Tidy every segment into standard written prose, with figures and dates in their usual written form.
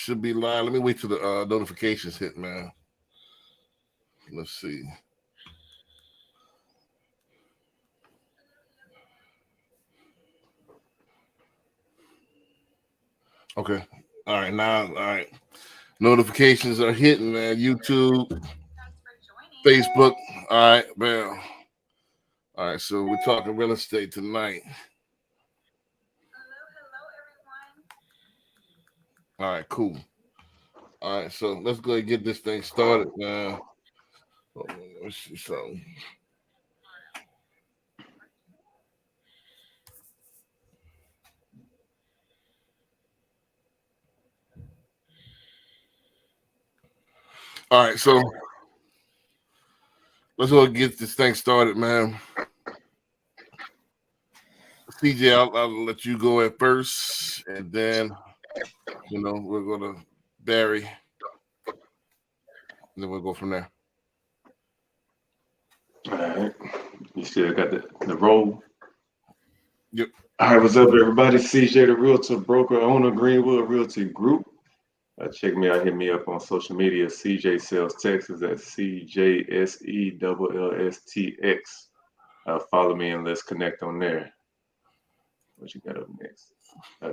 should be live. Let me wait till the notifications hit, man. Let's see. Okay. All right. Now, all right. Notifications are hitting, man. YouTube, Facebook. All right, man. All right. So we're talking real estate tonight. All right. Cool. All right. So let's go ahead and get this thing started, man. Let's see something. All right. So let's go get this thing started, man. CJ, I'll let you go at first, and then we're gonna Barry, and then we'll go from there. All right. You still got the roll? Yep. All right, what's up, everybody? CJ, the Realtor Broker, owner, Greenwood Realty Group. Check me out, hit me up on social media, CJ Sales Texas at CJSELLSTX. Follow me and let's connect on there. What you got up next?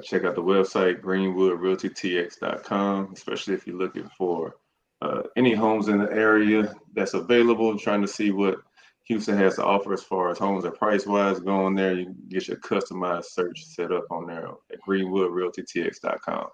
Check out the website, greenwoodrealtytx.com, especially if you're looking for any homes in the area that's available, trying to see what Houston has to offer as far as homes and price-wise. Go on there, you can get your customized search set up on there at greenwoodrealtytx.com.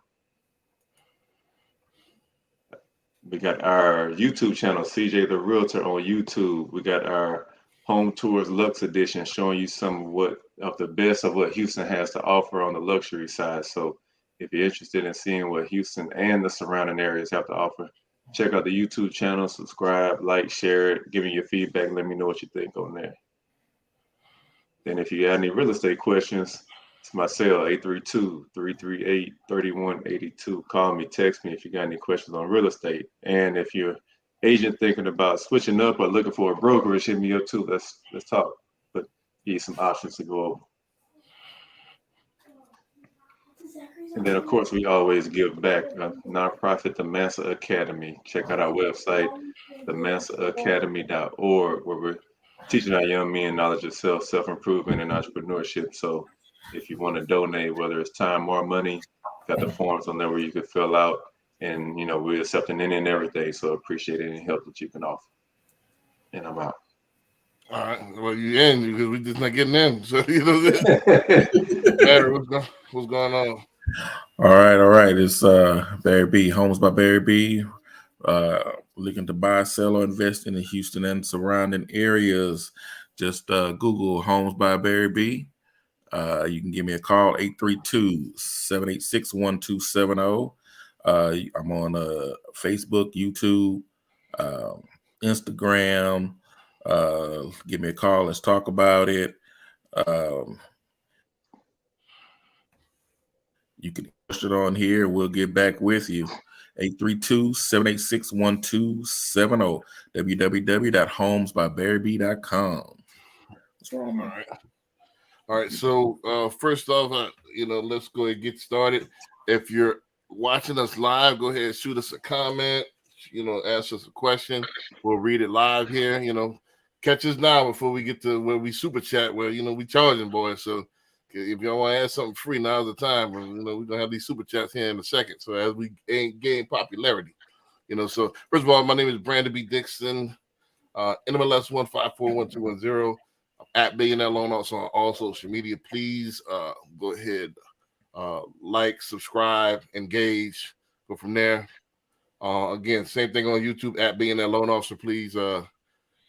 We got our YouTube channel, CJ the Realtor on YouTube. We got our Home Tours Lux Edition showing you some of the best of what Houston has to offer on the luxury side. So if you're interested in seeing what Houston and the surrounding areas have to offer, check out the YouTube channel, subscribe, like, share it, give me your feedback, let me know what you think on there. Then if you got any real estate questions, it's my cell, 832-338-3182. Call me, text me if you got any questions on real estate. And if you're agent thinking about switching up or looking for a brokerage, hit me up too. Let's talk. But give you some options to go over. And then, of course, we always give back. Nonprofit, the Mansa Academy. Check out our website, themansaacademy.org, where we're teaching our young men knowledge of self-improvement, and entrepreneurship. So if you want to donate, whether it's time or money, got the forms on there where you can fill out. And, we're accepting any and everything. So appreciate any help that you can offer. And I'm out. All right. Well, you in because we just not getting in. So, Barry, what's going on? All right. It's Barry B. Homes by Barry B. Looking to buy, sell, or invest in the Houston and surrounding areas. Just Google Homes by Barry B. You can give me a call, 832-786-1270. I'm on Facebook, YouTube, Instagram. Give me a call. Let's talk about it. You can push it on here. We'll get back with you. 832-786-1270. www.homesbybarryb.com. What's wrong, man? All right. So first off, let's go ahead and get started. If you're watching us live, go ahead and shoot us a comment. Ask us a question. We'll read it live here. Catch us now before we get to where we super chat. Where we charging, boys. So if y'all want to add something free, now's the time. We're gonna have these super chats here in a second. So as we gain popularity, So first of all, my name is Brandon B. Dixon. NMLS 1541210. At Billionaire Loan also on all social media. Please go ahead, like, subscribe, engage. Go from there. Again, same thing on YouTube at Billionaire Loan Officer. Please go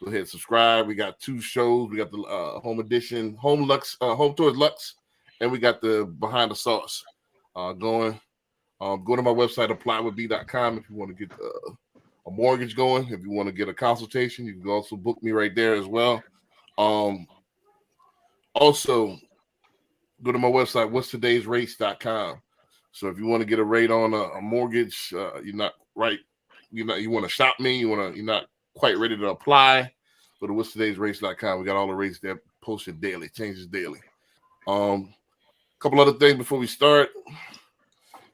ahead, subscribe. We got 2 shows. We got the Home Edition, Home Tours Lux, and we got the Behind the Sauce going. Go to my website, applywithb.com, if you want to get a mortgage going. If you want to get a consultation, you can also book me right there as well. Also, go to my website, whatstodaysrates.com. So if you want to get a rate on a mortgage, you're not right, you want to shop me, you're not quite ready to apply, go to whatstodaysrates.com. We got all the rates there posted daily, changes daily. Couple other things before we start.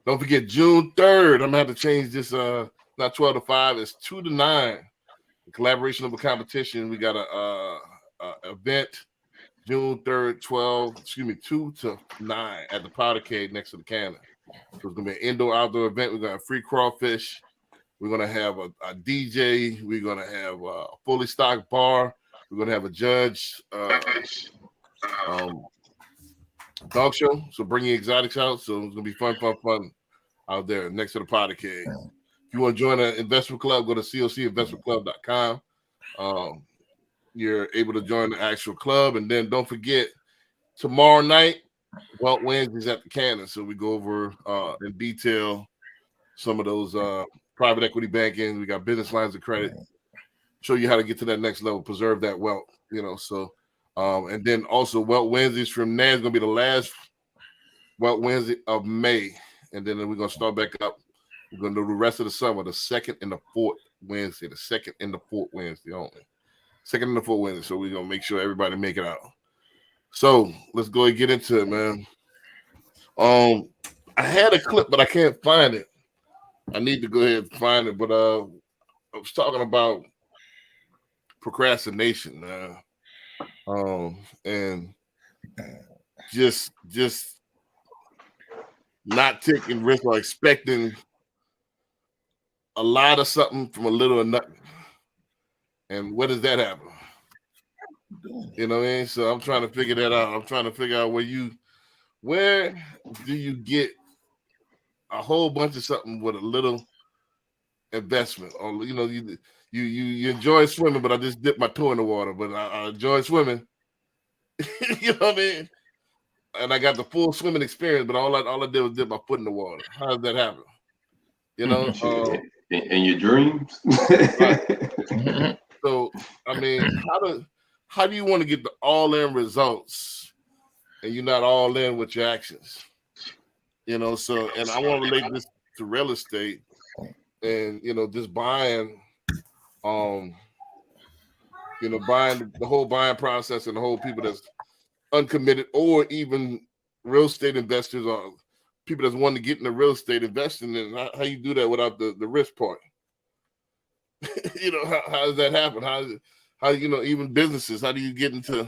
Don't forget June 3rd. I'm gonna have to change this. Not 12 to 5. It's 2 to 9. Collaboration of a competition. We got a event June 3rd, 2 to 9 at the Powder Cave next to the cannon. So it's gonna be an indoor-outdoor event. We're gonna have free crawfish. We're gonna have a DJ. We're gonna have a fully stocked bar. We're gonna have a judge dog show. So bring your exotics out. So it's gonna be fun out there next to the Powder Cave. If you want to join an investment club, go to cocinvestmentclub.com. You're able to join the actual club, and then don't forget tomorrow night, Wealth Wednesdays at the Cannon. So we go over in detail some of those private equity banking. We got business lines of credit. Show you how to get to that next level, preserve that wealth. So and then also Wealth Wednesdays from now is gonna be the last Wealth Wednesday of May, and then we're gonna start back up. We're gonna do the rest of the summer, the second and the fourth Wednesday, only. Second and the fourth Wednesday. So we're gonna make sure everybody make it out. So let's go and get into it, man. I had a clip, but I can't find it. I need to go ahead and find it, but I was talking about procrastination, and just not taking risks or expecting a lot of something from a little or nothing. And where does that happen? You know what I mean? So I'm trying to figure that out. I'm trying to figure out where do you get a whole bunch of something with a little investment? Or you enjoy swimming, but I just dipped my toe in the water, but I enjoy swimming. You know what I mean? And I got the full swimming experience, but all I did was dip my foot in the water. How does that happen? In your dreams. So I mean, how do you want to get the all-in results and you're not all in with your actions? So and I want to relate this to real estate and just buying buying the whole buying process and the whole people that's uncommitted, or even real estate investors or people that's wanting to get into real estate investing, and how you do that without the risk part. How does that happen? How even businesses, how do you get into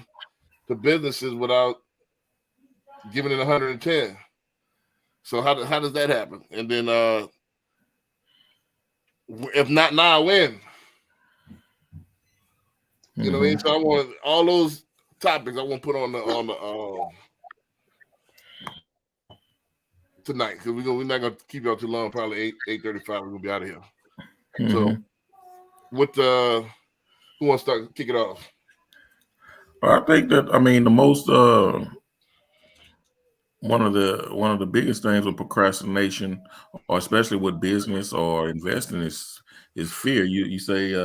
the businesses without giving it 110? So how does that happen? And then if not now, when? You know what I mean? So I want all those topics I want to put on the tonight, because we're not gonna keep y'all too long. Probably 8:35. We're gonna be out of here. So who wants to start kick it off? I think that the most one of the biggest things with procrastination, or especially with business or investing, is fear. You say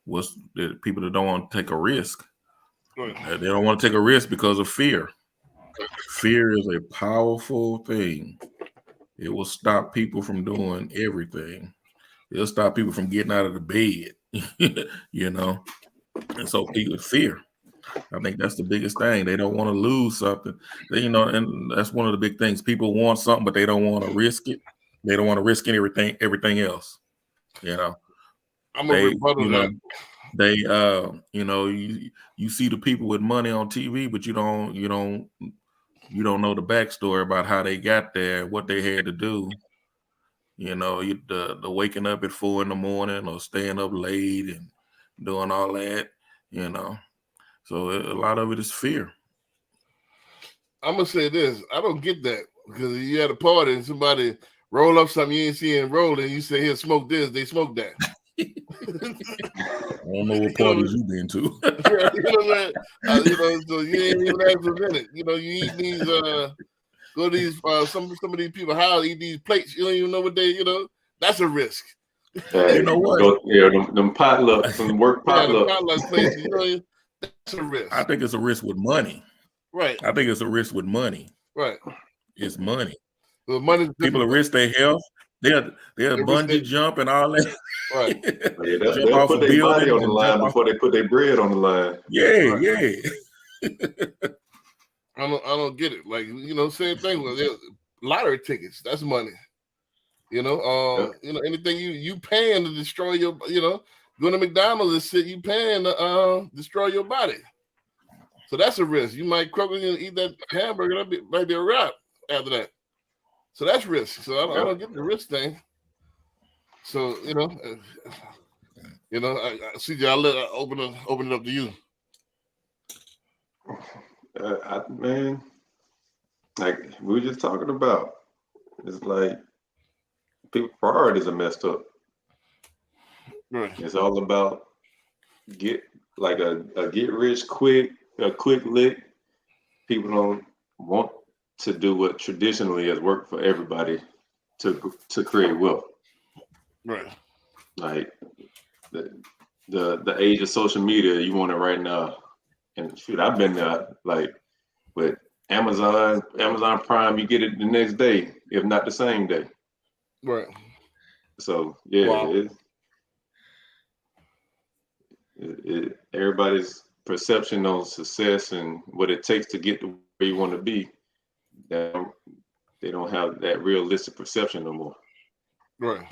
what's the people that don't want to take a risk? They don't want to take a risk because of fear. Fear is a powerful thing. It will stop people from doing everything. It'll stop people from getting out of the bed, And so people fear. I think that's the biggest thing. They don't want to lose something. And that's one of the big things. People want something, but they don't want to risk it. They don't want to risk everything else. I'm a rebuttal that. They you see the people with money on TV, but you don't know the backstory about how they got there, what they had to do. The waking up at 4 a.m. or staying up late and doing all that. So a lot of it is fear. I'm gonna say this: I don't get that, because you had a party and somebody roll up something you ain't seeing rolling, you say, "Here, smoke this." They smoke that. I don't know what parties you been to. So you ain't even asked for a minute. You eat these, go to these some of these people house, eat these plates. You don't even know what they, that's a risk. You know what? Them potlucks, some work potlucks. Potluck places, that's a risk. I think it's a risk with money. Right. I think it's a risk with money. Right. It's money. The money. People risk their health. They'll bungee jump and all that. Right. They'll put their body on the line before they put their bread on the line. Yeah, right. Yeah. I don't get it. Like, same thing with lottery tickets. That's money. You know, anything you paying to destroy your, going to McDonald's and shit, you paying to destroy your body. So that's a risk. You might croak and eat that hamburger. That might be a wrap after that. So that's risk. So I don't get the risk thing. So CJ, I'll open it up to you. Man, like we were just talking about, it's like people's priorities are messed up. Right. It's all about a get rich quick, a quick lick. People don't want to do what traditionally has worked for everybody to create wealth. Right. Like the age of social media, you want it right now. And shoot, I've been there. Like with Amazon Prime, you get it the next day, if not the same day. Right. So yeah, wow. Everybody's perception on success and what it takes to get to where you want to be, they don't have that realistic perception no more. Right.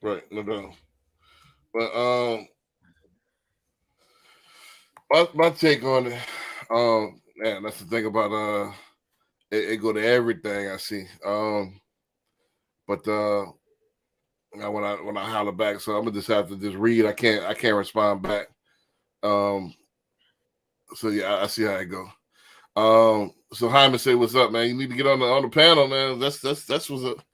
Right. No doubt. But my take on it, man, that's the thing about it go to everything I see. But when I holler back, so I'm gonna just have to just read. I can't respond back. So yeah, I see how it go. So Hyman say, "What's up, man? You need to get on the panel, man. That's what's up.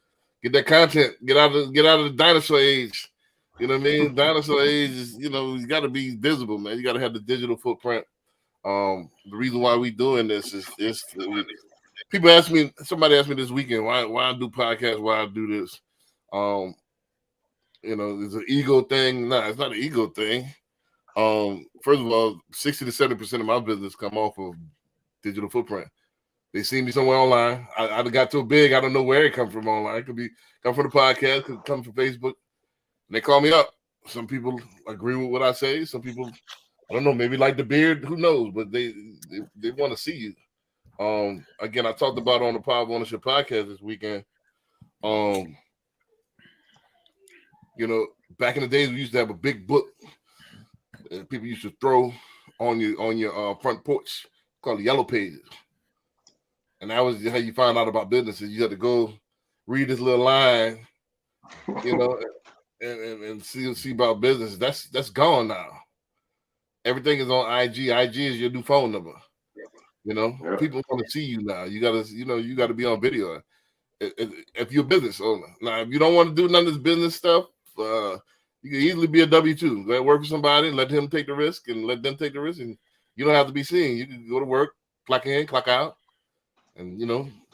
Get that content. Get out of the dinosaur age. You know what I mean? Dinosaur age is, you got to be visible, man. You got to have the digital footprint. The reason why we doing this is people ask me. Somebody asked me this weekend why I do podcasts, why I do this. It's an ego thing. No, it's not an ego thing. First of all, 60 to 70% of my business come off of digital footprint. They see me somewhere online. I got too big. I don't know where it comes from online. It could come from the podcast, could come from Facebook. And they call me up. Some people agree with what I say. Some people, I don't know, maybe like the beard. Who knows? But they want to see you. Again, I talked about on the Power of Ownership podcast this weekend. Back in the days we used to have a big book that people used to throw on your front porch called the Yellow Pages. And that was how you find out about businesses. You had to go read this little line, and see about business. That's gone now. Everything is on IG. IG is your new phone number. People want to see you now. You gotta be on video. If you're a business owner. Now, if you don't want to do none of this business stuff, you can easily be a W-2. Go work for somebody, let him take the risk, and let them take the risk, and you don't have to be seen. You can go to work, clock in, clock out, and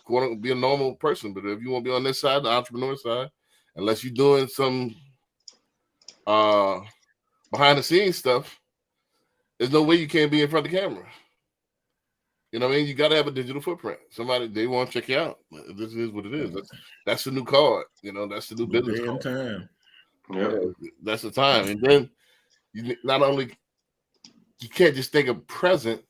want to be a normal person. But if you want to be on this side, the entrepreneur side, unless you're doing some behind the scenes stuff, there's no way you can't be in front of the camera. You know what I mean? You got to have a digital footprint. Somebody, they want to check you out. This is what it is. That's the new card. That's the new business card. Time. Yeah, that's the time. And then you can't just think of present.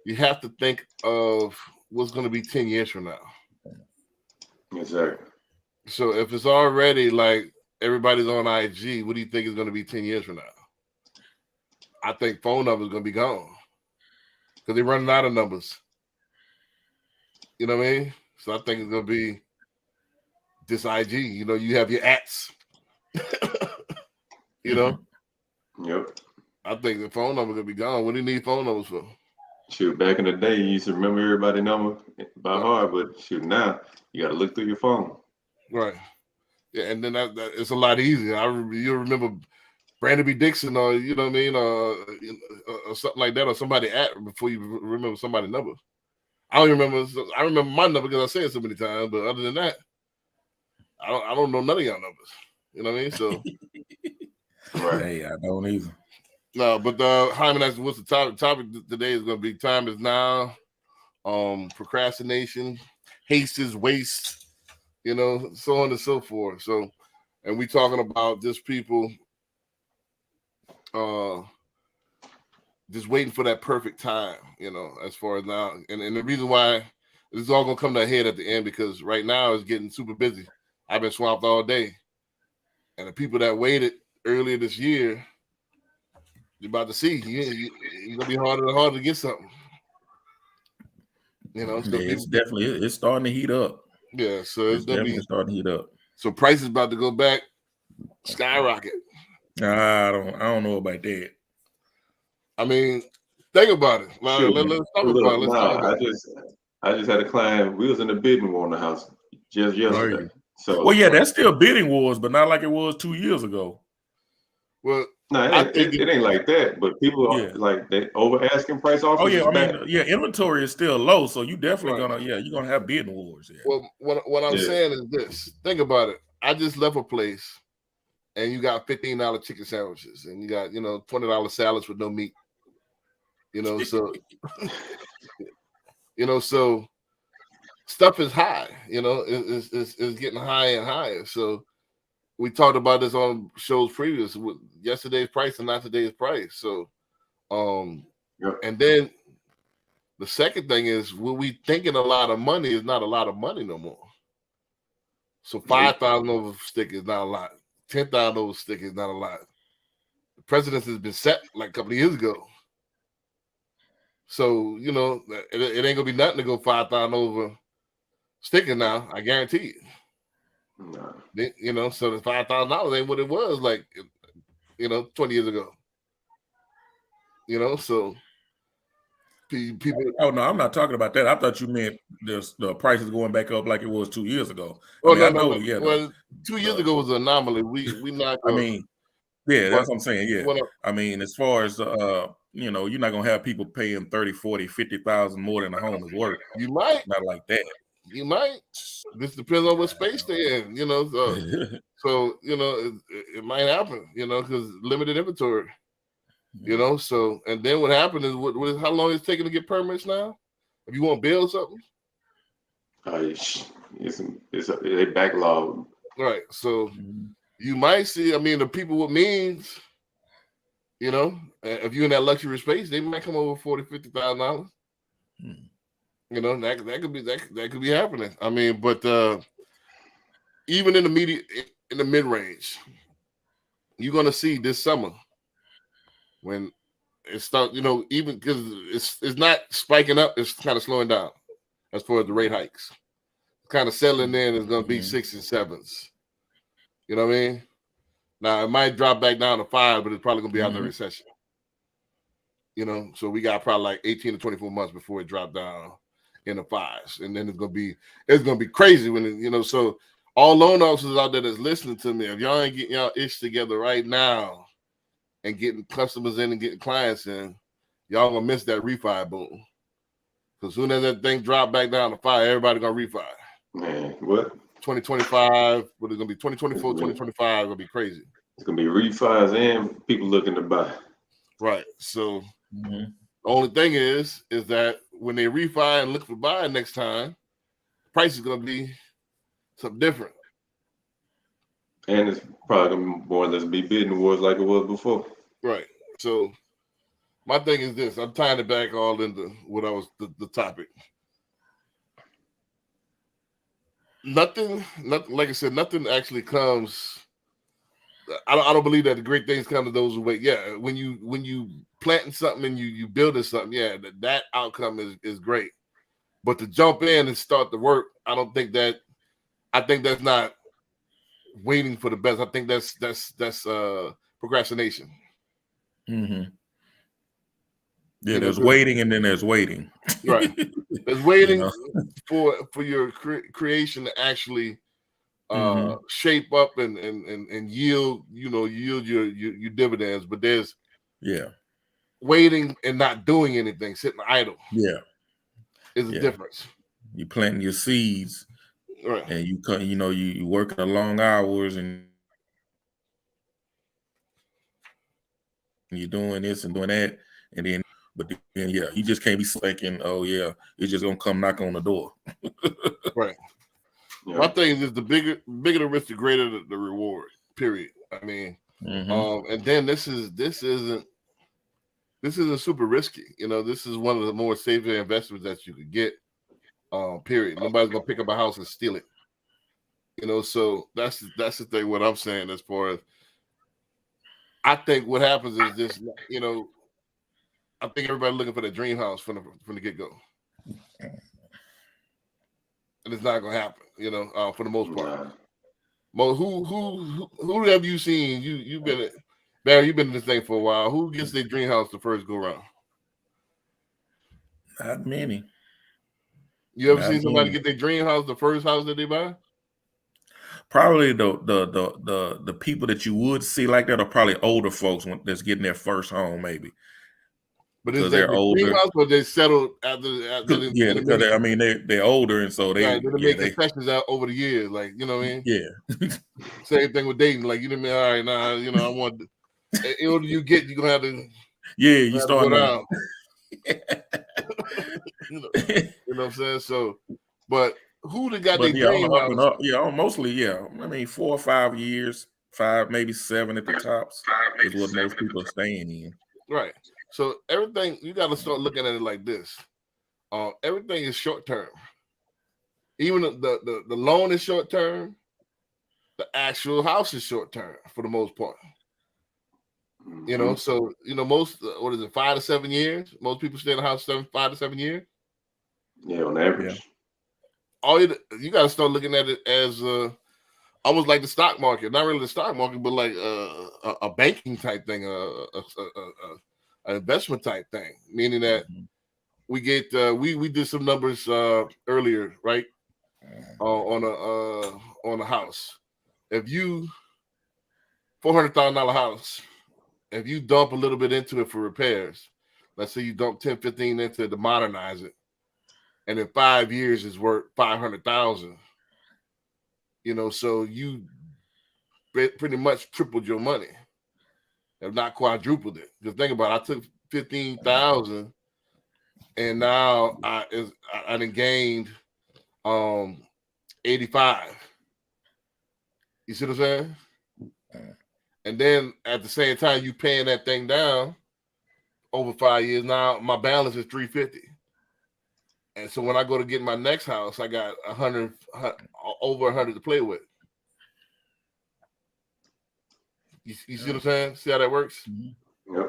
You have to think of what's going to be 10 years from now. Exactly. So if it's already like everybody's on IG, what do you think is going to be 10 years from now? I think phone numbers are going to be gone because they're running out of numbers. You know what I mean? So I think it's going to be this IG. You have your ats. Yep. I think the phone number going to be gone. What do you need phone numbers for? Shoot, back in the day, you used to remember everybody's number by heart, but shoot, now you got to look through your phone. Right. Yeah, and then that it's a lot easier. You remember Brandon B. Dixon, or you know what I mean, or something like that, or somebody before you remember somebody's number. I don't remember. I remember my number because I say it so many times. But other than that, I don't know none of y'all numbers. You know what I mean? So, right. Hey, I don't either. No, but Hyman asked, what's the topic? Topic today is going to be time is now, procrastination, haste is waste, so on and so forth. So, and we talking about just people just waiting for that perfect time, as far as now. And the reason why This is all gonna come to a head at the end because right now it's getting super busy. I've been swamped all day, and the people that waited earlier this year, you're about to see. You're gonna be harder and harder to get something. You know, so it's definitely it's starting to heat up. Yeah, so it's gonna definitely be starting to heat up. So price is about to go back, skyrocket. I don't know about that. I mean, think about it. Let's talk about it. I just had a client. We was in the bidding war on the house just yesterday. So, well, yeah, that's still bidding wars, but not like it was 2 years ago. Well, no, it ain't like that. But people are like they over asking price offers. Oh yeah, I mean, inventory is still low, so you definitely you're gonna have bidding wars. Yeah. Well, what I'm saying is this: think about it. I just left a place, and you got $15 chicken sandwiches, and you got $20 salads with no meat. So so stuff is high. It's getting higher and higher. So we talked about this on shows previous with yesterday's price and not today's price. So, and then the second thing is when we thinking a lot of money is not a lot of money no more. So 5,000 over stick is not a lot. 10,000 over stick is not a lot. The precedent has been set like a couple of years ago. So, it ain't gonna be nothing to go 5,000 over sticker now. I guarantee you. No. So the $5,000 ain't what it was like, 20 years ago. So people. Oh no, I'm not talking about that. I thought you meant the prices going back up like it was 2 years ago. Oh, no. Well, 2 years ago was an anomaly. We not. I mean, yeah, that's what I'm saying. Yeah, I mean, as far as you're not gonna have people paying 30, 40, 50,000 more than a home is worth. You might not like that. You might. This depends on what space they're in, So it might happen, because limited inventory. So and then what happened is how long it's taking to get permits now? If you want to build something, it's a backlog, right? So you might see. I mean, the people with means, if you're in that luxury space, they might come over $40,000-$50,000. That could be happening. I mean, but even in the mid range, you're gonna see this summer when it starts. Even because it's not spiking up, it's kind of slowing down as far as the rate hikes. Kind of settling in is gonna be 6s and 7s. You know what I mean? Now it might drop back down to 5, but it's probably gonna be out of the recession. So we got probably like 18 to 24 months before it dropped down in the 5s, and then it's gonna be crazy when So all loan officers out there that's listening to me, if y'all ain't getting y'all ish together right now and getting customers in and getting clients in, y'all gonna miss that refi boom. Because soon as that thing drop back down to 5, everybody gonna refi. Man, what? 2025, what is gonna be 2024, 2025 gonna be crazy. It's gonna be refis and people looking to buy. Right. So the only thing is that when they refi and look for buying next time, the price is gonna be something different. And it's probably gonna more or less be bidding wars like it was before. Right. So my thing is this: I'm tying it back all into what I was the topic. Nothing. Like I said, nothing actually comes. I don't believe that the great things come to those who wait. Yeah, when you planting something and you building something, yeah, that outcome is great. But to jump in and start the work, I think that's not waiting for the best. I think that's procrastination. Yeah, there's waiting and then there's waiting. Right. There's waiting for your creation to actually shape up and yield your dividends. But there's waiting and not doing anything, sitting idle. Yeah. Is a difference. You planting your seeds. Right. And you working the long hours and you're doing this and doing that, and then you just can't be thinking, oh yeah, it's just gonna come knock on the door. Right. Yeah. My thing is the bigger the risk, the greater the reward. Period. I mean, and then this isn't super risky. This is one of the more safer investments that you could get. Period. Nobody's gonna pick up a house and steal it. You know, so that's the thing. What I'm saying as far as I think what happens is this. You know, I think everybody looking for the dream house from the get go, and it's not gonna happen. You know, for the most part. Nah. Mo, who have you seen? You've been Barry. You've been in this thing for a while. Who gets their dream house the first go round? Not many. You ever Not seen somebody many. get their dream house the first house that they buy? Probably the people that you would see like that are probably older folks that's getting their first home, maybe. But is Because that they're the older. dream house or they settled after Yeah, because they're older, and so they make concessions out over the years, like you know what I mean? Yeah. Same thing with dating, like you didn't mean all right, nah, you know, I want the older you get, you're gonna have to You start go down. you know what I'm saying? So, but who got their dream house? Mostly, I mean, 4 or 5 years, 5, maybe 7 at the tops is what most people are staying in. Right. So everything you got to start looking at it like this. Everything is short term. Even the loan is short term. The actual house is short term for the most part. You know, so you know most what is it, 5 to 7 years? Most people stay in the house 5 to 7 years. Yeah, on average. Yeah. All you got to start looking at it as almost like the stock market, not really the stock market, but like a banking type thing, an investment type thing, meaning that we get we did some numbers earlier, right? On a house. If you $400,000 house, if you dump a little bit into it for repairs, let's say you dump 10, 15 into it to modernize it, and in 5 years is worth $500,000. You know, so you pretty much tripled your money, if not quadrupled it. Just think about it. I took $15,000, and now I done gained 85. You see what I'm saying? And then at the same time, you paying that thing down over 5 years. Now my balance is $350. And so when I go to get my next house, I got over 100 to play with. You see what I'm saying? See how that works?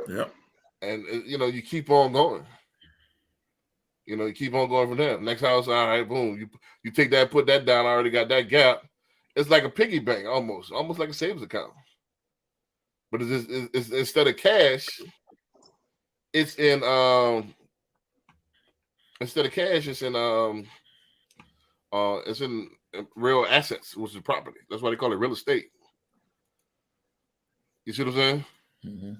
Yep. And you know, you keep on going. You know, you keep on going from there. Next house, all right, boom. You take that, put that down. I already got that gap. It's like a piggy bank, almost like a savings account. But it's instead of cash, it's in instead of cash, it's in real assets, which is property. That's why they call it real estate. You see what I'm saying? Mm-hmm.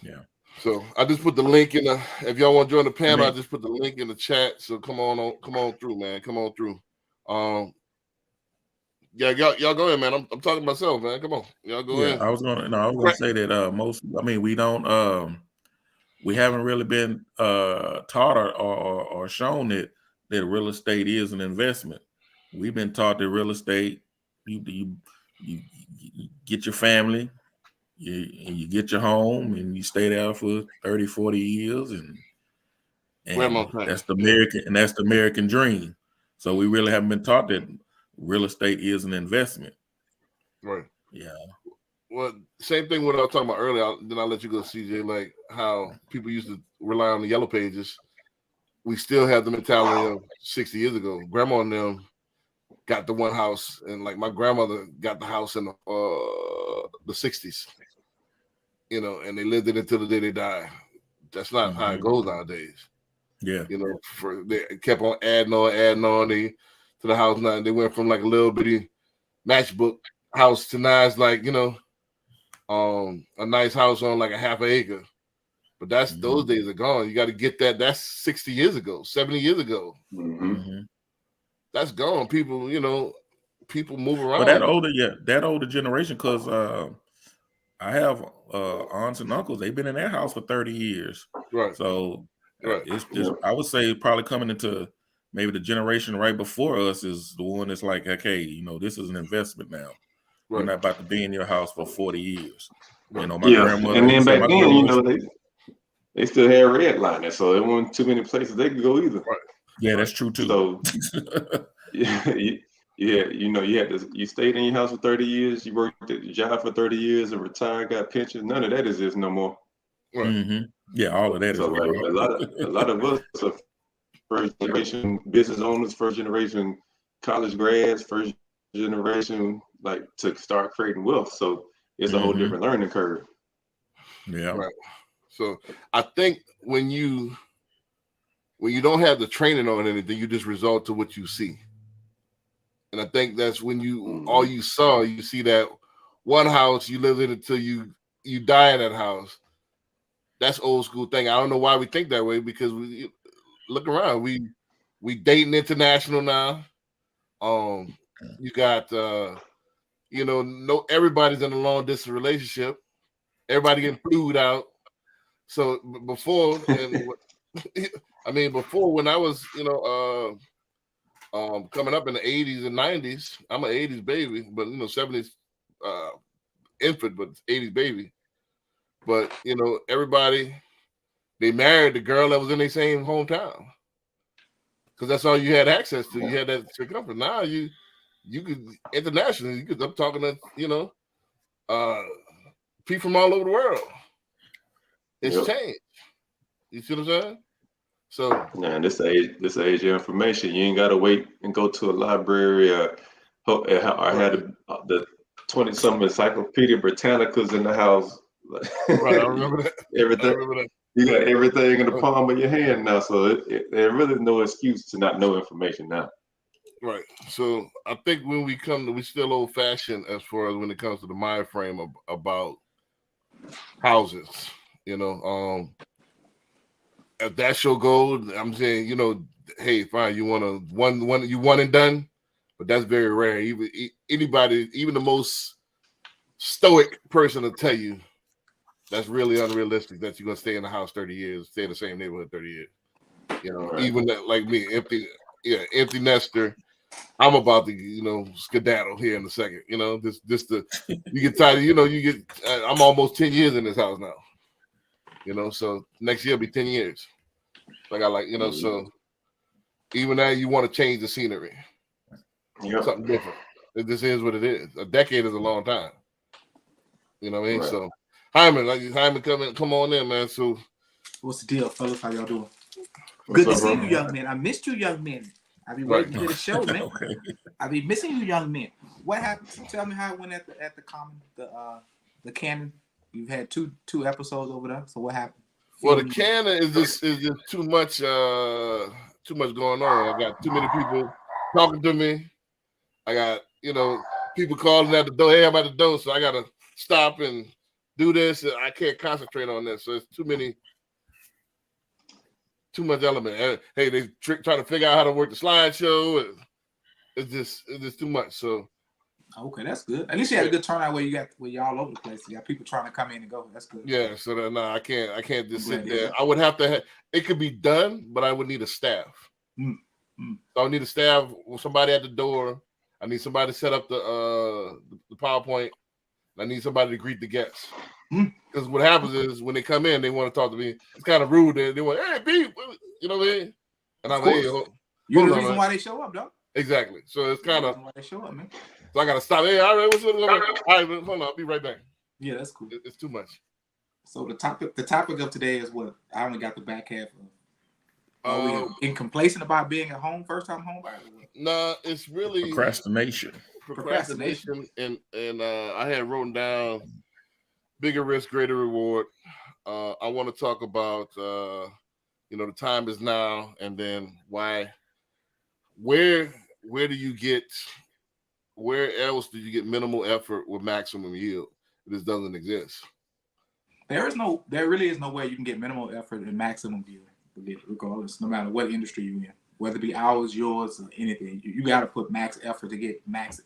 Yeah. So I just put the link in the. If y'all want to join the panel, I just put the link in the chat. So come on through, man. Come on through. Yeah, y'all go ahead, man. I'm talking to myself, man. Come on, y'all go ahead. I was gonna say that most. I mean, we don't. We haven't really been taught or shown that real estate is an investment. We've been taught that real estate, you get your family, you get your home, and you stay there for 30, 40 years, and that's the American dream. So we really haven't been taught that real estate is an investment. Right. Yeah. Well, same thing what I was talking about earlier. Then I'll let you go, CJ. Like how people used to rely on the yellow pages. We still have the mentality of 60 years ago. Grandma and them got the one house, and like my grandmother got the house in the 60s. You know, and they lived it until the day they died. That's not how it goes nowadays. Yeah. You know, they kept on adding on to the house. Now they went from like a little bitty matchbook house to now it's like, you know, a nice house on like a half an acre. But that's those days are gone. You got to get that. That's 60 years ago, 70 years ago. That's gone. People, you know, people move around. But that older generation, because I have aunts and uncles. They've been in their house for 30 years. Right. So it's just, I would say probably coming into maybe the generation right before us is the one that's like, okay, you know, this is an investment now. Right. We're not about to be in your house for 40 years. You know, my grandmother. And then back then, you know, they still had redlining, so there weren't too many places they could go either. Right. Yeah, that's true too. So yeah, you stayed in your house for 30 years, you worked at your job for 30 years and retired, got pensions. None of that exists no more. Mm-hmm. Yeah, all of that So is like gone. a lot of us are first generation business owners, first generation college grads, first generation like to start creating wealth. So it's a whole different learning curve. Yeah. Right. So I think when you don't have the training on anything, you just result to what you see. And I think that's when all you saw, you see that one house, you live in until you die in that house. That's old school thing. I don't know why we think that way, because we look around. We dating international now. You got no, everybody's in a long distance relationship. Everybody getting flued out. So before, and I mean, before, when I was coming up in the 80s and 90s, I'm an 80s baby, but 70s infant, but 80s baby. But everybody, they married the girl that was in their same hometown, because that's all you had access to. You had that circumference. Now you could internationally. I'm talking to people from all over the world. It's changed. You see what I'm saying? So yeah, this age of information, you ain't gotta wait and go to a library or had the 20-something Encyclopedia Britannicas in the house. Right, I remember that. Everything. You got everything in the palm of your hand now, so there really is no excuse to not know information now. Right. So I think when we still old fashioned as far as when it comes to the mind frame about houses. If that's your goal, I'm saying, hey, fine, you want you one and done, but that's very rare. Anybody, even the most stoic person will tell you that's really unrealistic, that you're gonna stay in the house 30 years, stay in the same neighborhood 30 years. Right. Even that, like me, empty nester. I'm about to, skedaddle here in a second. You get tired. I'm almost 10 years in this house now. So next year will be 10 years. Like so even now you want to change the scenery. Yep. Something different. This is what it is. A decade is a long time. You know what I mean? Right. So Hyman, come on in, man. So what's the deal, fellas? How y'all doing? Good to see you, young men. I missed you, young men. I be waiting for the show, man. Okay. I be missing you, young men. What happened? Tell me how it went at the the canon. You've had two episodes over there. So what happened? Well, the canon is just too much going on. I got too many people talking to me. I got people calling at the door. Hey, I'm at the door, so I gotta stop and do this. I can't concentrate on this. So it's too much element. Hey, they trying to figure out how to work the slideshow. It's just too much. So okay, that's good. At least you had a good turnout where you're all over the place. You got people trying to come in and go. That's good. Yeah. So no, I can't just sit there. I would have to. It could be done, but I would need a staff. So I would need a staff with somebody at the door. I need somebody to set up the PowerPoint. I need somebody to greet the guests. Because what happens is when they come in, they want to talk to me. It's kind of rude. They want, hey, B, you know what I mean? And I'm like, hey, you're the reason why they show up, dog. Exactly. So it's kind of why they show up, man. So I gotta stop. Hey, all right, what's going on? All right, hold on, I'll be right back. Yeah, that's cool. It's too much. So the topic of today is what? I only got the back half of. Are we complacent about being at home, first time home buyer? No, it's really procrastination. And I had written down bigger risk, greater reward. I want to talk about the time is now, and then why. Where else do you get minimal effort with maximum yield? This doesn't exist. There really is no way you can get minimal effort and maximum yield, regardless, no matter what industry you're in, whether it be ours, yours, or anything. You got to put max effort to get max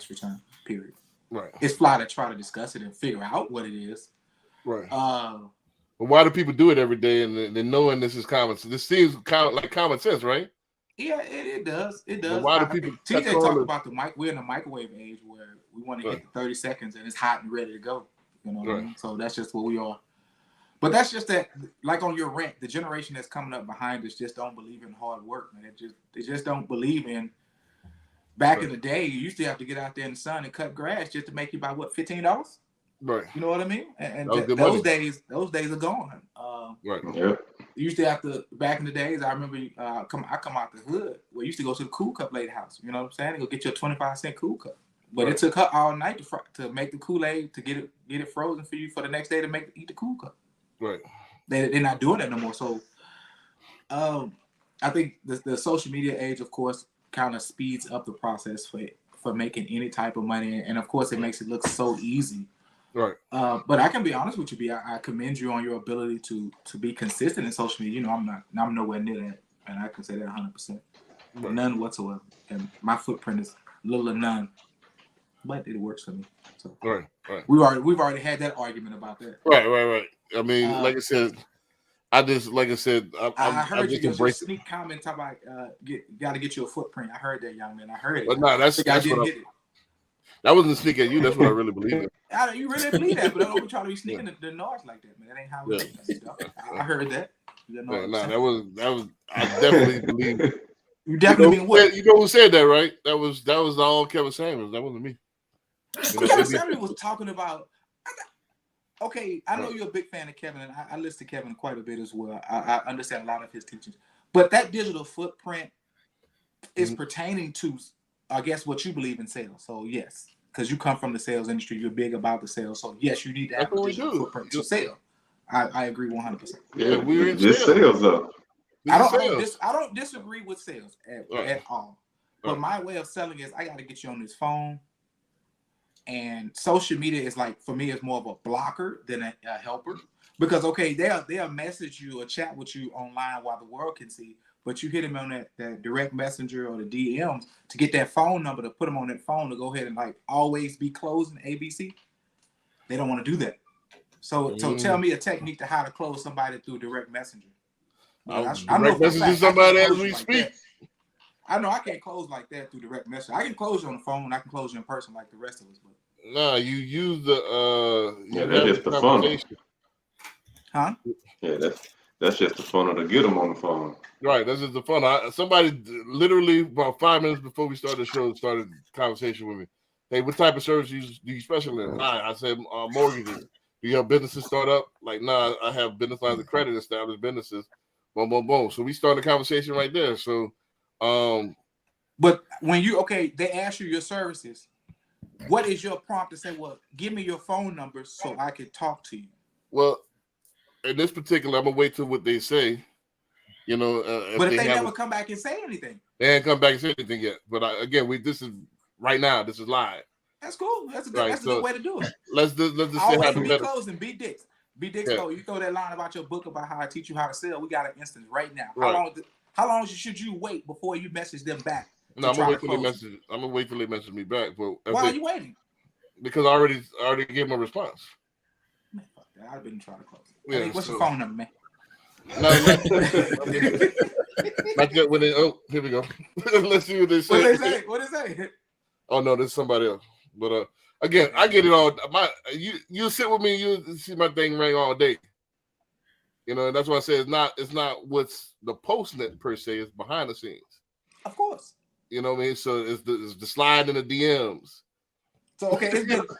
return, period. Right. It's fly to try to discuss it and figure out what it is. Right. But why do people do it every day and then knowing this is common? So this seems like common sense, right? Yeah, it does. It does. But why do people? TJ talked about the mic. We're in the microwave age where we want to hit the 30 seconds and it's hot and ready to go. You know what I mean? So that's just what we are. But that's just that, like on your rant, the generation that's coming up behind us just don't believe in hard work, man. They just don't believe in. Back in the day, you used to have to get out there in the sun and cut grass just to make you about what, $15? Right. You know what I mean? And those days are gone. Right. Yeah. You used to have to, back in the days, I remember I come out the hood where you used to go to the Cool Cup lady house. You know what I'm saying? And go get you a 25-cent Cool Cup. But It took her all night to make the Kool-Aid, to get it frozen for you for the next day to eat the Cool Cup. Right. They're not doing that no more. So I think the social media age, of course, kind of speeds up the process for making any type of money. And of course, it makes it look so easy. Right. But I can be honest with you, B. I commend you on your ability to be consistent in social media. You know, I'm nowhere near that, and I can say that 100%. Right. None whatsoever. And my footprint is little or none, but it works for me. So Right. we've already had that argument about that. Right. I mean, like I said, I heard just you embrace it. sneak comment talk about got to get you a footprint. I heard that, young man. I heard it. But no, that's hit what it. That wasn't a sneak at you. That's what I really believe in. You really believe that, but don't be trying to be sneaking the noise like that, man. That ain't how we do that. I heard that. That was. I definitely believe it. You definitely mean what? You know who said that, right? That was all Kevin Samuels. That wasn't me. Kevin Samuels was talking about. Okay, I know you're a big fan of Kevin, and I listen to Kevin quite a bit as well. I understand a lot of his teachings, but that digital footprint is pertaining to, I guess, what you believe in sales. So yes, because you come from the sales industry, you're big about the sales. So yes, you need to have a digital footprint to sell. I agree 100%. Yeah, we're in sales though. I don't disagree with sales at all. But my way of selling is I got to get you on this phone. And social media is like, for me, it's more of a blocker than a helper. Because, okay, they'll message you or chat with you online while the world can see. But you hit them on that direct messenger or the DMs to get that phone number, to put them on that phone to go ahead and like always be closing ABC. They don't want to do that. So tell me a technique to how to close somebody through direct messenger. I know messaging somebody as we speak. I know I can't close like that through direct message. I can close you on the phone. I can close you in person like the rest of us. But no, you use the that's just the funnel. Huh? Yeah, that's just the funnel to get them on the phone. Right, that's just the funnel. Somebody literally about 5 minutes before we started the show started a conversation with me. Hey, what type of service do you specialize in? I said mortgages. Do you have businesses start up? Like, nah, I have business lines of credit, established businesses. Boom, boom, boom. So we started a conversation right there. So, but when they ask you your services, what is your prompt to say? Well, give me your phone number so I can talk to you. Well, in this particular, I'm gonna wait till what they say. You know, but if they never come back and say anything, they ain't come back and say anything yet. But this is right now. This is live. That's cool. That's a good way to do it. Let's just always be closing. Be dicks. Be dicks. Yeah. You throw that line about your book about how I teach you how to sell. We got an instance right now. Right. How long should you wait before you message them back? No, I'm gonna wait till they message me back. But why are you waiting? Because I already gave them a response. Man, fuck that. I've been trying to close. Yeah, hey, what's your phone number, man? No, not yet. When here we go. Let's see what they say. What they say? Oh no, there's somebody else. But again, I get it all. You sit with me, you see my thing ring all day. You know, that's why I say it's not what's the post net per se, it's behind the scenes. Of course. You know what I mean? So it's the slide in the DMs. So okay,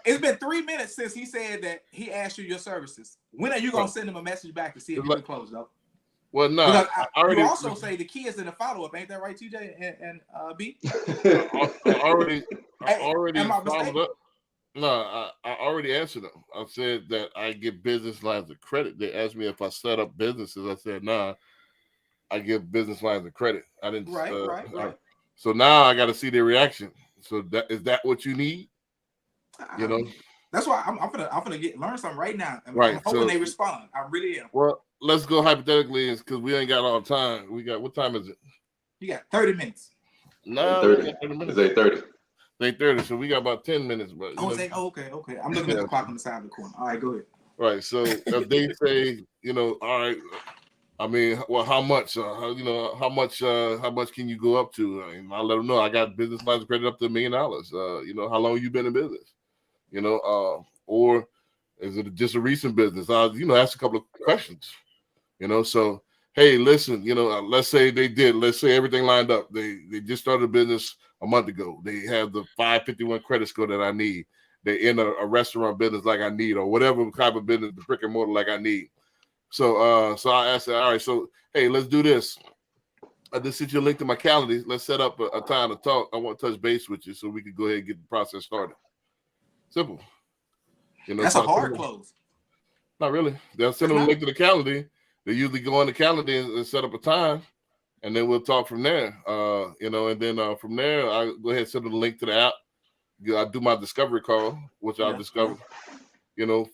it's been 3 minutes since he said that he asked you your services. When are you gonna send him a message back to see if you can close though? Well, no. You also say the key is in the follow-up, ain't that right, TJ and B? I already followed up. No, I already answered them. I said that I give business lines of credit. They asked me if I set up businesses. I said, nah, I give business lines of credit. I didn't. Right. So now I got to see their reaction. So is that what you need? You know. That's why I'm gonna learn something right now. Right. I'm hoping they respond. I really am. Well, let's go hypothetically, because we ain't got all the time. What time is it? You got 30 minutes. No, 30 minutes. It's 8:30. 8:30. So we got about 10 minutes. But okay. I'm looking at the clock on the side of the corner. All right, go ahead. Right. So if they say, all right, I mean, well, how much? How much can you go up to? I mean, I'll let them know. I got business lines of credit up to $1 million. How long you been in business? Or Is it just a recent business? Ask a couple of questions. So hey, listen, let's say let's say everything lined up. They just started a business a month ago. They have the 551 credit score that I need. They're in a restaurant business like I need, or whatever type of business, the brick and mortar like I need. So I asked, all right, so hey, let's do this. I just sent you a link to my calendar. Let's set up a time to talk. I want to touch base with you so we can go ahead and get the process started. Simple. That's a hard close. Not really. They'll send them a link to the calendar. They usually go on the calendar and set up a time, and then we'll talk from there. And then from there, I go ahead and send them the link to the app. I do my discovery call, which I'll discover.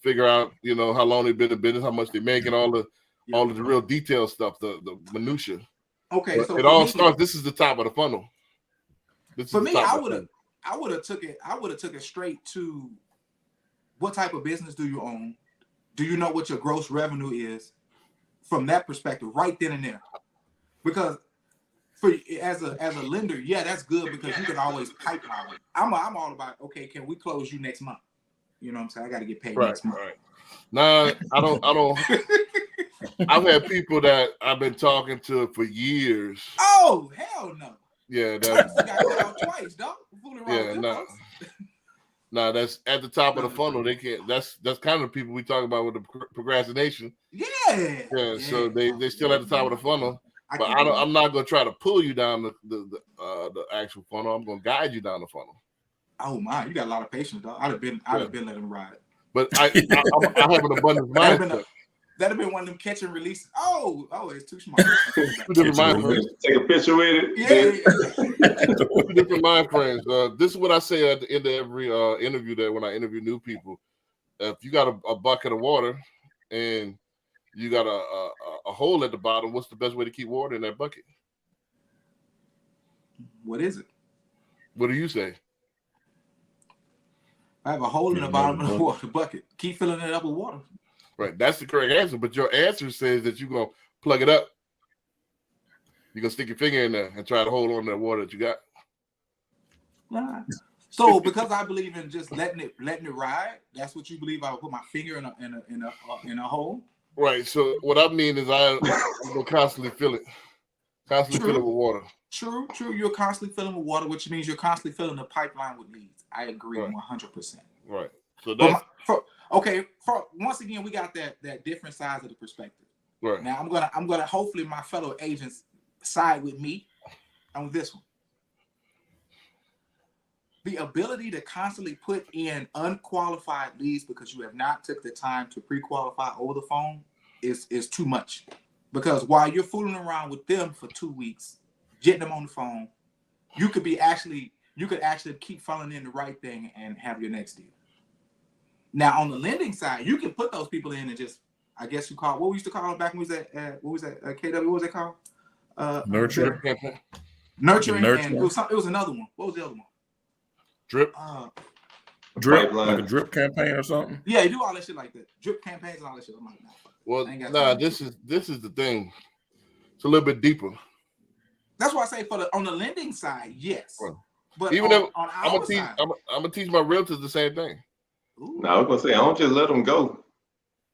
Figure out how long they've been in business, how much they make, and all of the real detailed stuff, the minutia. Okay, but so it all starts. This is the top of the funnel. For me, I would have took it straight to what type of business do you own? Do you know what your gross revenue is? From that perspective, right then and there, because as a lender, yeah, that's good because you can always pipeline. I'm all about, okay, can we close you next month? You know what I'm saying? I got to get paid next month. Right. Nah, I don't. I've had people that I've been talking to for years. Oh, hell no. Yeah, you got to out twice, dog. Nah, that's at the top of the funnel. They can't. That's kind of the people we talk about with the procrastination. Yeah. So they still at the top of the funnel. But I'm not gonna try to pull you down the actual funnel. I'm gonna guide you down the funnel. Oh my, you got a lot of patience, dog. I'd have been letting them ride. But I have an abundance mindset. That'd have been one of them catch and release. Oh, it's too smart. Take a picture with it. Yeah. Different mind frames. This is what I say at the end of every interview. That when I interview new people, if you got a bucket of water and you got a hole at the bottom, what's the best way to keep water in that bucket? What is it? What do you say? I have a hole in the bottom of the water bucket. Keep filling it up with water. Right, that's the correct answer. But your answer says that you're gonna plug it up. You're gonna stick your finger in there and try to hold on to that water that you got. Nah. So because I believe in just letting it ride, that's what you believe. I would put my finger in a hole. Right. So what I mean is I will constantly fill it. Constantly fill it with water. True. You're constantly filling with water, which means you're constantly filling the pipeline with leads. I agree 100%. Right. So that's once again, we got that different sides of the perspective. Right. Now I'm gonna hopefully my fellow agents side with me on this one. The ability to constantly put in unqualified leads because you have not took the time to pre-qualify over the phone is too much. Because while you're fooling around with them for 2 weeks, getting them on the phone, you could actually keep falling in the right thing and have your next deal. Now on the lending side, you can put those people in and just, I guess you call, what we used to call it back when we was at KW, what was it called? Nurturing. And it was another one. What was the other one? Drip. Drip, like a drip campaign or something. Yeah, you do all that shit like that. Drip campaigns and all that shit. I'm like, nah. Well, this is the thing. It's a little bit deeper. That's why I say on the lending side, yes. Right. But even if I'm gonna teach my realtors the same thing. No, I was gonna say I don't just let them go.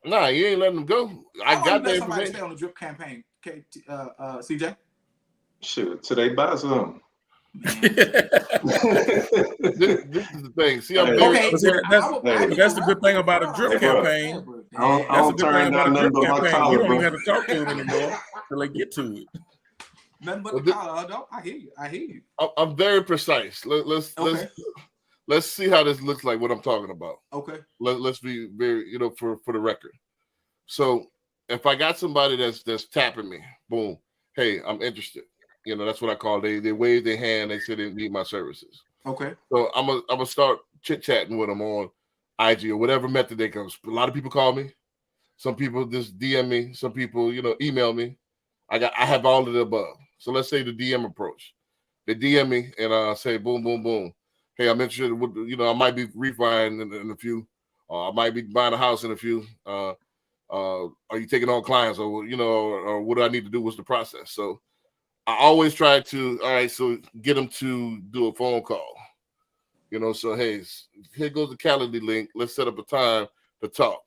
Nah, you ain't letting them go. I got that somebody stay on the drip campaign, CJ. Shoot, till they buy some. this is the thing. See, I'm that's the good thing about a drip campaign. I don't turn down nothing but my collar. You don't even have to talk to them anymore till they get to it. Nothing but the collar, though. I hear you. I'm very precise. Let's see how this looks like. What I'm talking about. Okay. Let's be very, for the record. So if I got somebody that's tapping me, boom, hey, I'm interested. That's what I call. They wave their hand. They say they need my services. Okay. So I'm gonna start chit chatting with them on IG or whatever method they come. A lot of people call me. Some people just DM me. Some people, email me. I have all of the above. So let's say the DM approach. They DM me and I say, boom, boom, boom. Hey, I'm interested. I might be refining in a few. I might be buying a house in a few. Are you taking on clients or or what do I need to do? What's the process? So I always try to, get them to do a phone call. So, hey, here goes the calendar link. Let's set up a time to talk.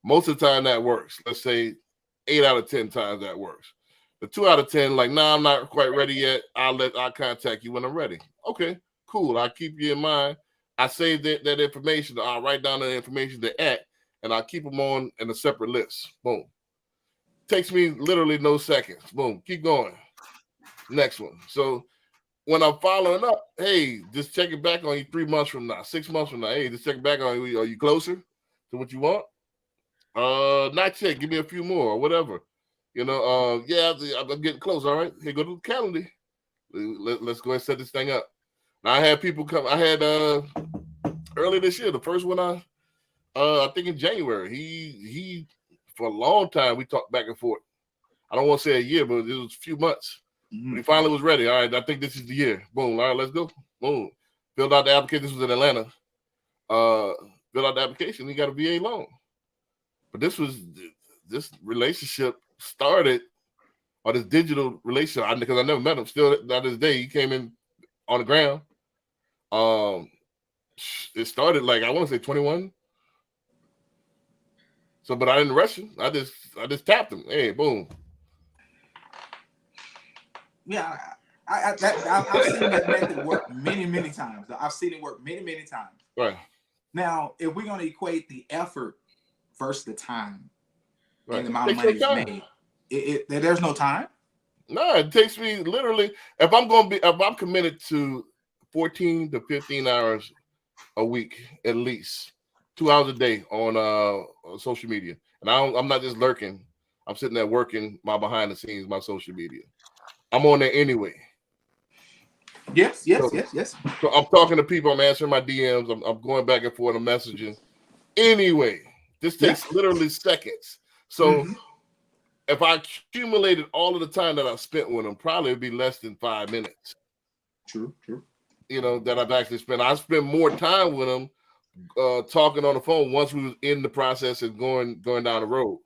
Most of the time that works. Let's say 8 out of 10 times that works. The 2 out of 10, like, nah, I'm not quite ready yet. I'll contact you when I'm ready. Okay, cool. I'll keep you in mind. I save that information. I'll write down the information they're at, and I'll keep them on in a separate list. Boom. Takes me literally no seconds. Boom. Keep going. Next one. So when I'm following up, hey, just checking back on you 3 months from now, 6 months from now. Hey, just checking back on you. Are you closer to what you want? Not yet. Give me a few more or whatever. You know, yeah, I'm getting close. All right. Hey, go to the calendar. Let's go ahead and set this thing up. Now, I had people come. I had early this year, the first one I think in January. He for a long time we talked back and forth. I don't want to say a year, but it was a few months. Mm-hmm. But he finally was ready. All right, I think this is the year. Boom. All right, let's go. Boom. Filled out the application. This was in Atlanta. Filled out the application. He got a VA loan. But this relationship started, or this digital relationship, because I never met him. Still, to this day, he came in on the ground. It started like, I want to say 21. So, but I didn't rush him. I just tapped him. Hey, boom. Yeah, I've seen that method work many times. I've seen it work many times. Right. Now, if we're going to equate the effort versus the time, Right. and the amount of money it's made, there's no time. No, it takes me literally, if I'm committed to 14 to 15 hours a week, at least 2 hours a day on social media. And I'm not just lurking. I'm sitting there working my behind the scenes, my social media. I'm on there anyway. Yes. So I'm talking to people. I'm answering my DMs. I'm going back and forth. I'm messaging. Anyway, this takes literally seconds. So if I accumulated all of the time that I've spent with them, probably it'd be less than 5 minutes. True. You know, that I've actually spent. I spent more time with them talking on the phone once we was in the process of going down the road.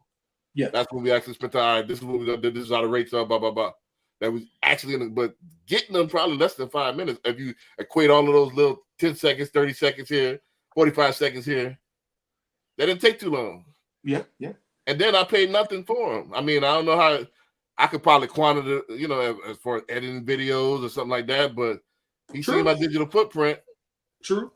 Yeah. That's when we actually spent time. All right, this is what we're gonna do. This is how the rates are, blah, blah, blah. That was actually but getting them probably less than 5 minutes. If you equate all of those little 10 seconds, 30 seconds here, 45 seconds here, that didn't take too long. Yeah. And then I paid nothing for them. I mean, I don't know how I could probably quantity, you know, as far as editing videos or something like that, but he seen my digital footprint. True.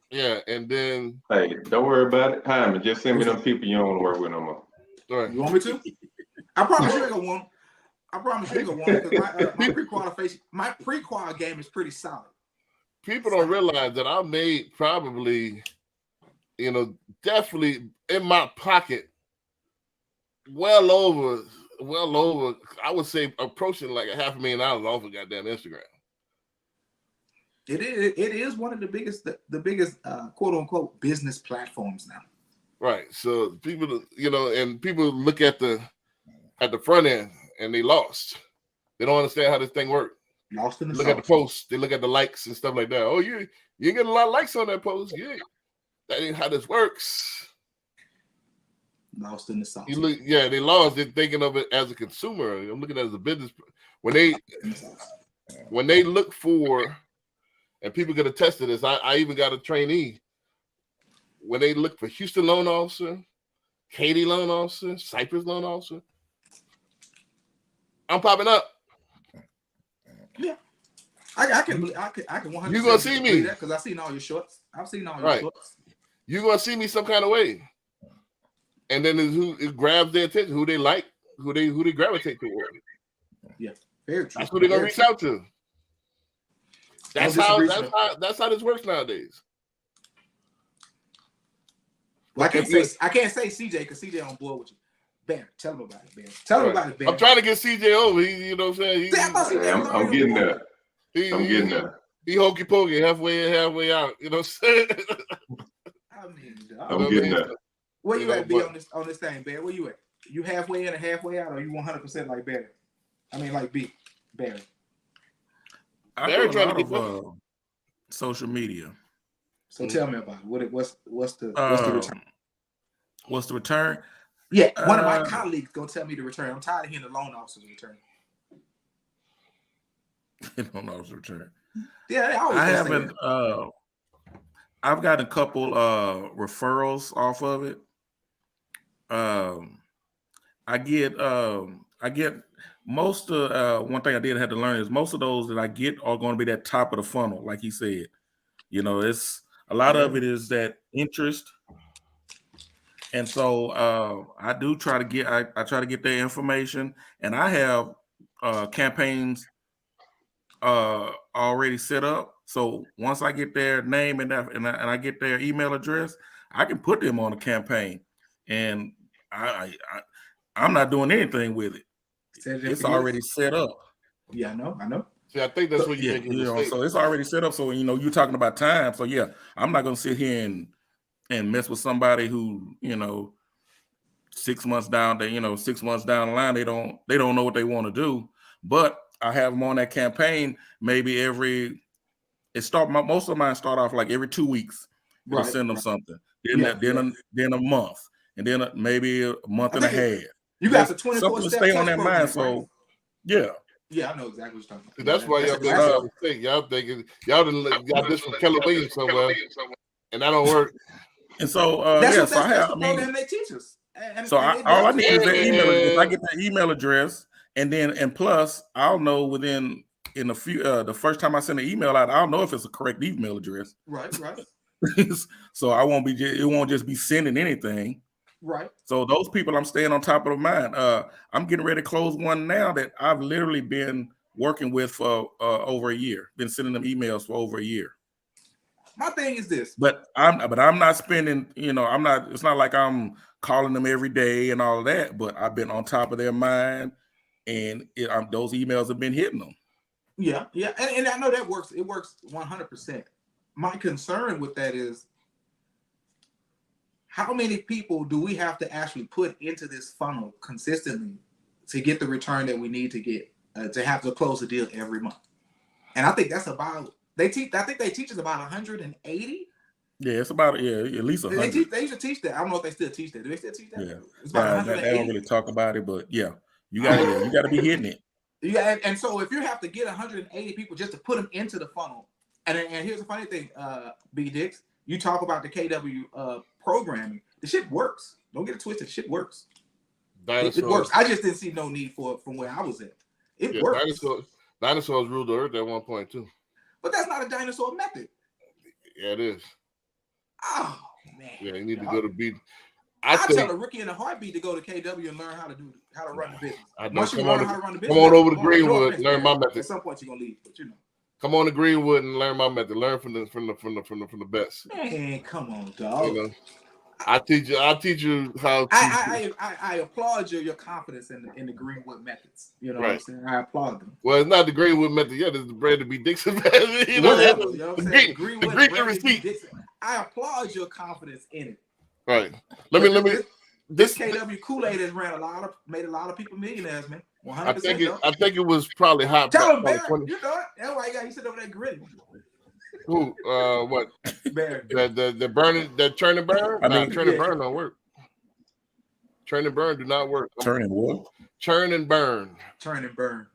Yeah, and then hey, don't worry about it. Hyman, just send me them people you don't want to work with no more. Right. You want me to? I promise you ain't gonna want. I promise you ain't gonna want because my pre-qualification, my pre-qual game is pretty solid. People don't realize that I made probably, you know, definitely in my pocket, well over, I would say approaching like $500,000 off of goddamn Instagram. It is one of the biggest quote unquote business platforms now. Right. So people, you know, and people look at the front end and they lost. They don't understand how this thing works. Lost in the look sauce. At the posts. They look at the likes and stuff like that. Oh, you get a lot of likes on that post. Yeah, that ain't how this works. Lost in the sauce. They lost. They're thinking of it as a consumer. I'm looking at it as a business. When they look for, and people get attest to this. I even got a trainee. When they look for Houston loan officer, Katy loan officer, Cypress loan officer, I'm popping up. Yeah, I can 100%. You gonna see me because I've seen all your shorts. I've seen all your shorts. You gonna see me some kind of way, and then it grabs their attention. Who they like, who they gravitate toward. Yeah, very true. That's who they're gonna reach out to. That's how this works nowadays. Well, I can't say CJ because CJ on board with you. Bear, tell him about it, Bear. Tell him about it, Bear. I'm trying to get CJ over. You know what I'm saying? I'm getting there. I'm getting there. He hokey pokey, halfway in, halfway out. You know what I'm saying? I mean, I'm getting there. Where you at, B, on this thing, Bear? Where you at? You halfway in and halfway out, or you 100% like Bear? I mean, like B, Bear. I do a lot of social media. So tell me about it. What's the return? What's the return? Yeah, one of my colleagues gonna tell me the return. I'm tired of hearing the loan officer's return. Loan officer return. Yeah, I haven't. I've gotten a couple referrals off of it. I get most of one thing I did have to learn is most of those that I get are going to be that top of the funnel, like he said. You know, it's a lot of it is that interest. And so I do try to get I try to get their information, and I have campaigns already set up. So once I get their name and I get their email address, I can put them on a campaign, and I'm not doing anything with it. It's already set up. Yeah, I know. See, I think that's what you're making. So it's already set up. So you're talking about time. So yeah, I'm not gonna sit here and mess with somebody who 6 months down the 6 months down the line they don't know what they want to do. But I have them on that campaign maybe most of mine start off like every 2 weeks. Right. Send them something. Then a month, and then maybe a month and a half. You got the 24 stay on that mind. So yeah. Yeah, I know exactly what you're talking about. That's why y'all thinking y'all got this from Keller Williams somewhere, and that don't work. And so that's the program they teach us. So all I need is their email address. I get their email address, and plus I'll know within a few the first time I send an email out, I'll know if it's a correct email address. Right. So it won't just be sending anything. Right. So those people I'm staying on top of mine. I'm getting ready to close one now that I've literally been working with for over a year. Been sending them emails for over a year. My thing is this. But I'm not spending, it's not like I'm calling them every day and all of that, but I've been on top of their mind, and those emails have been hitting them. Yeah. And I know that works. It works 100%. My concern with that is, how many people do we have to actually put into this funnel consistently to get the return that we need to get to have to close the deal every month? And I think that's about I think they teach us about 180. Yeah, it's about at least 100. They used to teach that. I don't know if they still teach that. Do they still teach that? Yeah, it's about they don't really talk about it, but yeah, you got to be hitting it. Yeah, and so if you have to get 180 people just to put them into the funnel, and here's the funny thing, B Dix, you talk about the KW programming. The shit works. Don't get it twisted. The shit works. It works. I just didn't see no need for it from where I was at. It works. Dinosaurs ruled the earth at one point too. But that's not a dinosaur method. Yeah, it is. Oh man. Yeah, you need to go to B. I tell a rookie in a heartbeat to go to KW and learn how to run the business. Once you learn how to run the business, come on over to Greenwood and learn my method. At some point you're gonna leave, but Come on to Greenwood and learn my method. Learn from the best. Man, come on, dog. I teach you how to I applaud your confidence in the Greenwood methods. You know what I'm saying? I applaud them. Well, it's not the Greenwood method yet, it's the Brandon B. Dixon method. The Greenwood receipt. I applaud your confidence in it. Right. Let me this KW Kool-Aid has made a lot of people millionaires, man. 100%. I think it was probably hot. Tell him, Barry, you know it. That's why you sit over there gritty. Who? What? Barry. The burning, the churn and burn. Churn and burn don't work. Churn and burn do not work. Churn and what? Churn and burn. Churn and burn.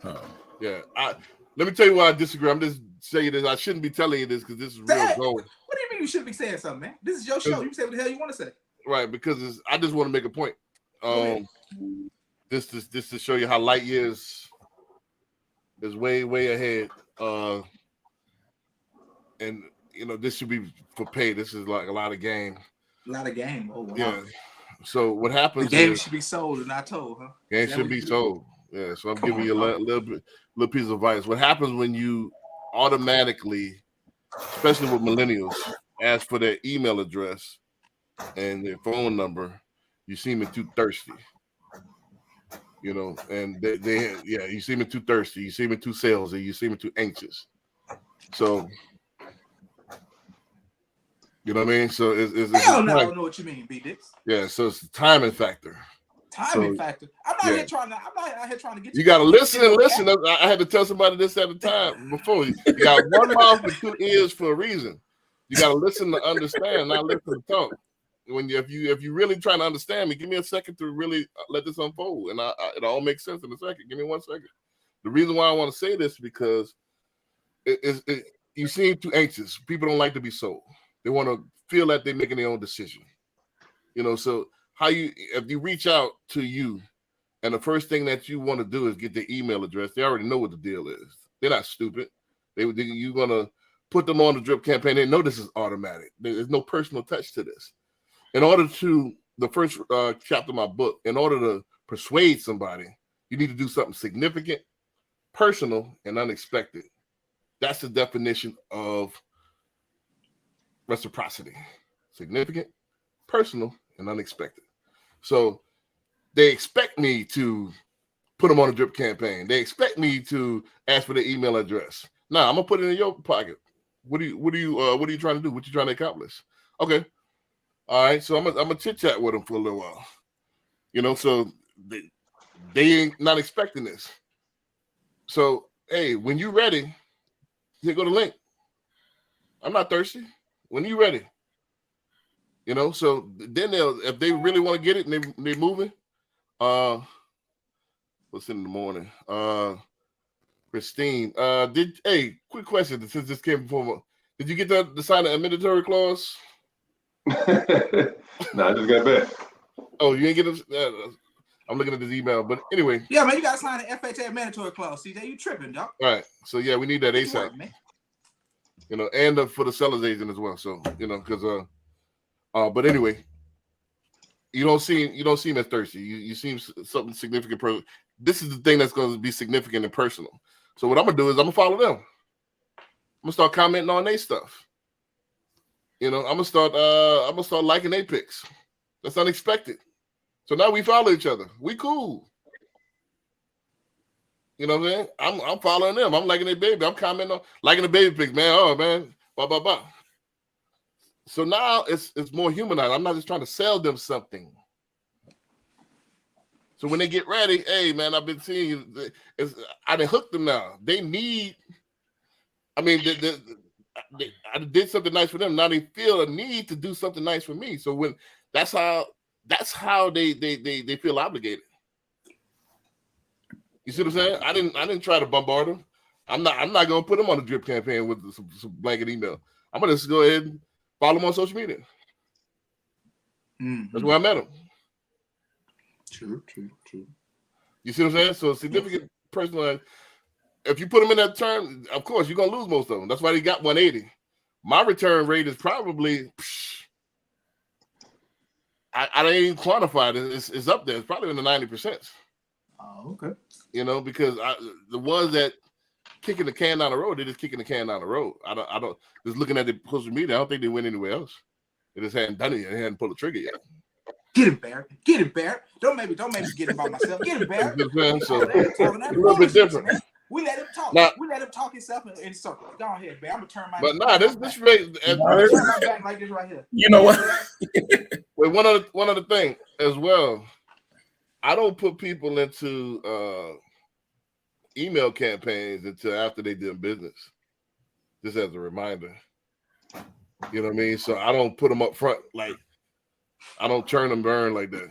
Oh. Yeah. Let me tell you why I disagree. I'm just saying this. I shouldn't be telling you this because this is real gold. What do you mean you shouldn't be saying something, man? This is your show. You can say what the hell you want to say. Right, because I just want to make a point. This to show you how light years is way ahead. And this should be for pay. This is like a lot of game. A lot of game. Oh wow. Yeah. So what happens? The game should be sold and not told, huh? Game should be sold. Yeah. So I'm giving you a little piece of advice. What happens when you automatically, especially with millennials, ask for their email address and their phone number? You seem too thirsty. And you seem too thirsty. You seem too salesy. You seem too anxious. So. You know what I mean? So it's I don't know what you mean, B Dix. Yeah, so it's the timing factor. Factor. I'm not here trying to get you gotta listen and listen. I had to tell somebody this at a time before. You got one mouth and two ears for a reason. You gotta listen to understand, not listen to talk. If you really trying to understand me, give me a second to really let this unfold, and it all makes sense in a second. Give me 1 second. The reason why I want to say this is because you seem too anxious. People don't like to be sold. They want to feel like they're making their own decision. You know, so if you reach out to you, and the first thing that you want to do is get their email address, they already know what the deal is. They're not stupid. You're gonna put them on the drip campaign. They know this is automatic. There's no personal touch to this. In order to the first chapter of my book, in order to persuade somebody, you need to do something significant, personal, and unexpected. That's the definition of reciprocity. Significant, personal, and unexpected. So they expect me to put them on a drip campaign. They expect me to ask for their email address. Nah, I'm gonna put it in your pocket. What are you trying to do? What you trying to accomplish? Okay. All right. So I'm gonna chit chat with them for a little while. You know, so they ain't not expecting this. So hey, when you ready, here go the link. I'm not thirsty. When you ready, you know. So then if they really want to get it and they moving, what's in the morning? Christine, quick question since this came before. Did you get to sign the mandatory clause? No, I just got back. Oh, you ain't get it? I'm looking at this email, but anyway. Yeah, man, you gotta sign the FHA mandatory clause. CJ, you tripping, dog? All right. So yeah, we need that ASAP. Man. You know, and for the seller's agent as well. So you know, because but anyway, you don't seem as thirsty. You seem something significant. This is the thing that's going to be significant and personal. So what I'm gonna do is I'm gonna follow them. I'm gonna start commenting on their stuff. You know, I'm gonna start liking their pics. That's unexpected. So now we follow each other. We cool. You know what I'm saying? I'm following them. I'm liking their baby. I'm commenting on liking the baby pics, man. Oh man, blah blah blah. So now it's more humanized. I'm not just trying to sell them something. So when they get ready, hey man, I've been seeing you. I done hooked them now. They need. I mean, I did something nice for them. Now they feel a need to do something nice for me. So when that's how they feel obligated. You see what I'm saying? I didn't try to bombard them. I'm not gonna put them on the drip campaign with some blanket email. I'm gonna just go ahead and follow them on social media. Mm-hmm. That's where I met them. True. You see what I'm saying? So significant personal. If you put them in that term, of course you're gonna lose most of them. That's why they got 180. My return rate is probably. I didn't even quantify it. It's up there. It's probably in the 90%. Oh, okay. You know, because the ones that kicking the can down the road, they're just kicking the can down the road. I don't just looking at the social media. I don't think they went anywhere else. They just hadn't done it yet. They hadn't pulled the trigger yet. Get it, Barrett. Get it, Barrett. Don't make me get it by myself. Get it, Barrett. So it's a little bit different. We let him talk. Now, we let him talk himself in circles. Go ahead, Barrett. I'm gonna turn my. But nah, this rate. Turn my back like this right here. You know what? Wait, one other thing as well. I don't put people into email campaigns until after they did business. Just as a reminder. You know what I mean? So I don't put them up front. Like I don't turn them burn like that.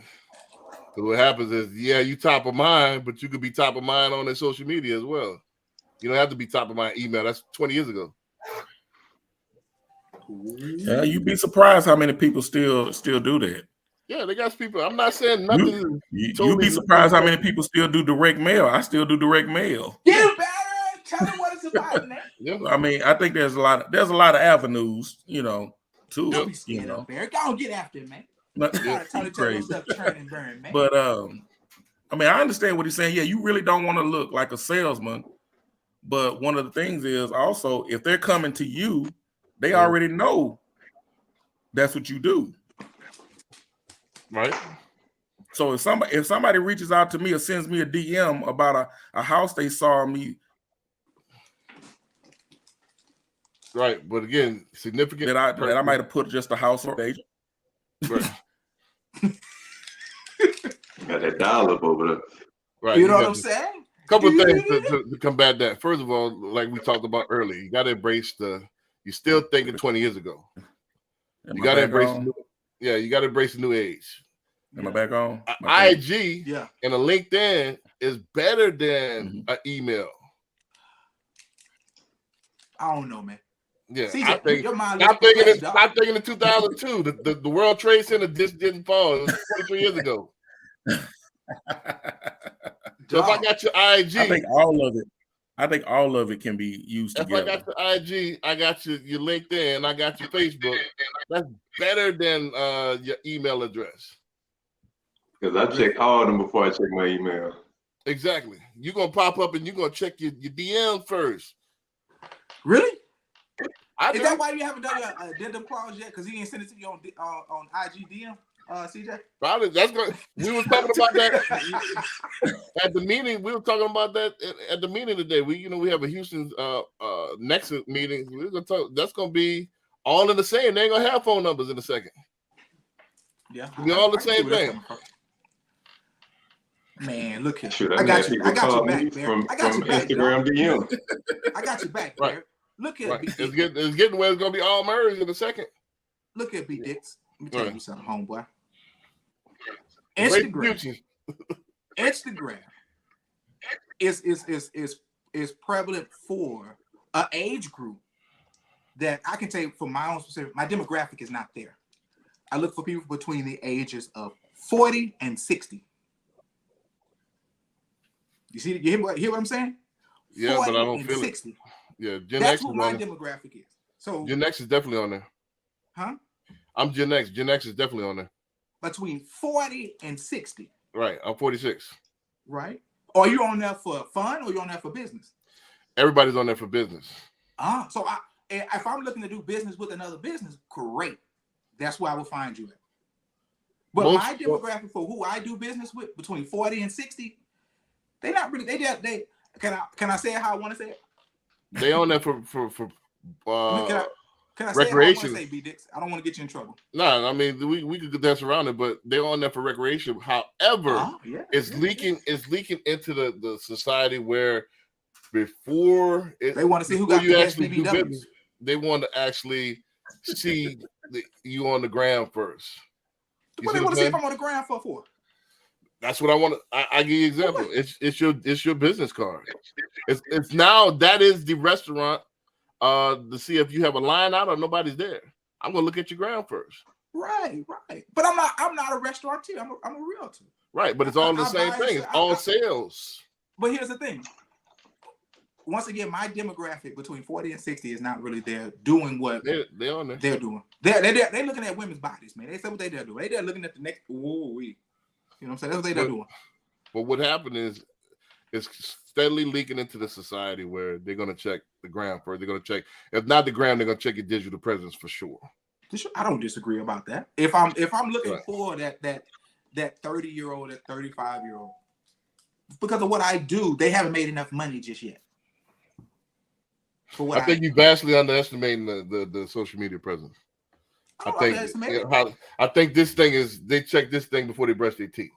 So what happens is, yeah, you top of mind, but you could be top of mind on their social media as well. You don't have to be top of mind email. That's 20 years ago. Yeah, you'd be surprised how many people still do that. Yeah, they got people. I'm not saying nothing. You'd be surprised how many people still do direct mail. I still do direct mail. Get it, Barrett. Tell them what it's about, man. Yeah. I mean, I think there's a lot of avenues, you know, to Don't be it. scared You know, of Barrett. Go on, get after it, man. crazy. Stuff turn and burn, man. But I mean, I understand what he's saying. Yeah, you really don't want to look like a salesman. But one of the things is also if they're coming to you, they already know that's what you do. Right. So if somebody reaches out to me or sends me a DM about a house they saw me, right? But again, significant that I might have put just a house or agent. Right. Got that dial up over there. Right. You know what I'm saying? A couple of things to combat that. First of all, like we talked about earlier, you got to embrace you're still thinking 20 years ago. You got to embrace you got to embrace the new age. Am I back on? IG and a LinkedIn is better than an email. I don't know, man. Yeah, CJ, I think. your mind I'm looks thinking. perplexed, dog. I'm thinking in 2002, the World Trade Center just didn't fall. It was 23 years ago. So if I Dog. got your I IG, think all of it. I think all of it can be used if I together. got your IG, I got your LinkedIn, I got your Facebook. That's better than your email address. Because I check all of them before I check my email. Exactly. You're gonna pop up and you're gonna check your DM first. Really? I Is do. that why you haven't done your addendum clause yet? Because he didn't send it to you on IG DM, CJ? Probably that's what we were talking about that at the meeting. We were talking about that at the meeting today. We have a Houston Nexus meeting. We're gonna talk. That's gonna be all in the same. They ain't gonna have phone numbers in a second. Yeah, We all the I can see same where that's thing. coming from. Man, look here. Shoot, I got you. I got call you me back, man. from I got you back, Instagram dog. DM. I got you back, Right. Derek. Look here, Right. B. It's getting where it's gonna be all merged in a second. Look at B Dix. Let me tell Right. you something, homeboy. Great Instagram. future. Instagram is prevalent for an age group that I can say for my own specific. My demographic is not there. I look for people between the ages of 40 and 60. You see? You hear what I'm saying? Yeah, but I 40 don't and feel 60. it. Yeah, Gen That's X is what my on there. demographic is. So, Gen X is definitely on there. huh? I'm Gen X. Gen X is definitely on there. Between 40 and 60, Right. I'm 46. right? Or are you on there for fun or you on there for business? Everybody's on there for business. So if I'm looking to do business with another business, great. That's where I will find you at. But my demographic for who I do business with between 40 and 60, they're not really. They can I say it how I want to say it? They on there for Can I say it how I want recreation. to say, B Dix? I don't want to get you in trouble. No, I mean we could dance around it, but they're on there for recreation. However, it's leaking into the society where before they want to see who before got you the best actually do BBWs. business, they want to actually see you on the ground first. What they want to see if I'm on the ground for? That's what I want to. I give you an example. It's your business card. It's now that is the restaurant to see if you have a line out or nobody's there. I'm gonna look at your ground first. Right. But I'm not a restaurateur. I'm a realtor. Right, but it's all the same thing. It's all sales. But here's the thing. Once again, my demographic between 40 and 60 is not really there doing what they're on there. They're doing. They're looking at women's bodies, man. They say what they're doing. They're looking at the next. Whoa, you know what I'm saying? That's what they're doing. But what happened is it's steadily leaking into the society where they're going to check the gram first. They're going to check, if not the gram, they're going to check your digital presence for sure. I don't disagree about that. If I'm looking for that 30-year-old, that 35-year-old, because of what I do, they haven't made enough money just yet. I think you're vastly underestimating the social media presence. I think this thing is, they check this thing before they brush their teeth.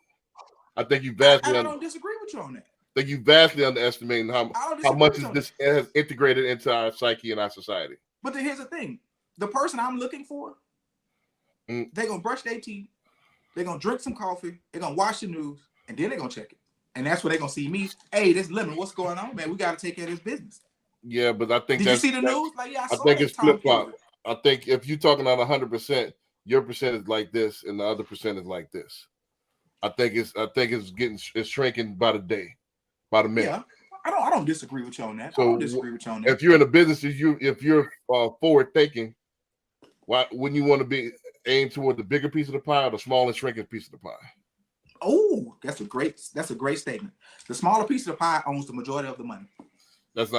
I think you vastly. I don't disagree with you on that. I think you vastly underestimating how much is this has integrated into our psyche and our society. But here's the thing: the person I'm looking for, they're gonna brush their teeth, they're gonna drink some coffee, they're gonna watch the news, and then they're gonna check it. And that's where they're gonna see me. Hey, this Lemon, what's going on, man? We got to take care of this business. Yeah, but I think Did you see the news? Like, yeah, I think it's flip flop. I think if you're talking on 100%, your percent is like this, and the other percent is like this. I think it's shrinking by the day, by the minute. Yeah, I don't disagree with you on that. So I don't disagree with you on that. If you're in a business, if you're forward thinking, why wouldn't you want to be aimed toward the bigger piece of the pie or the smaller shrinking piece of the pie? Oh, that's a great statement. The smaller piece of the pie owns the majority of the money. That's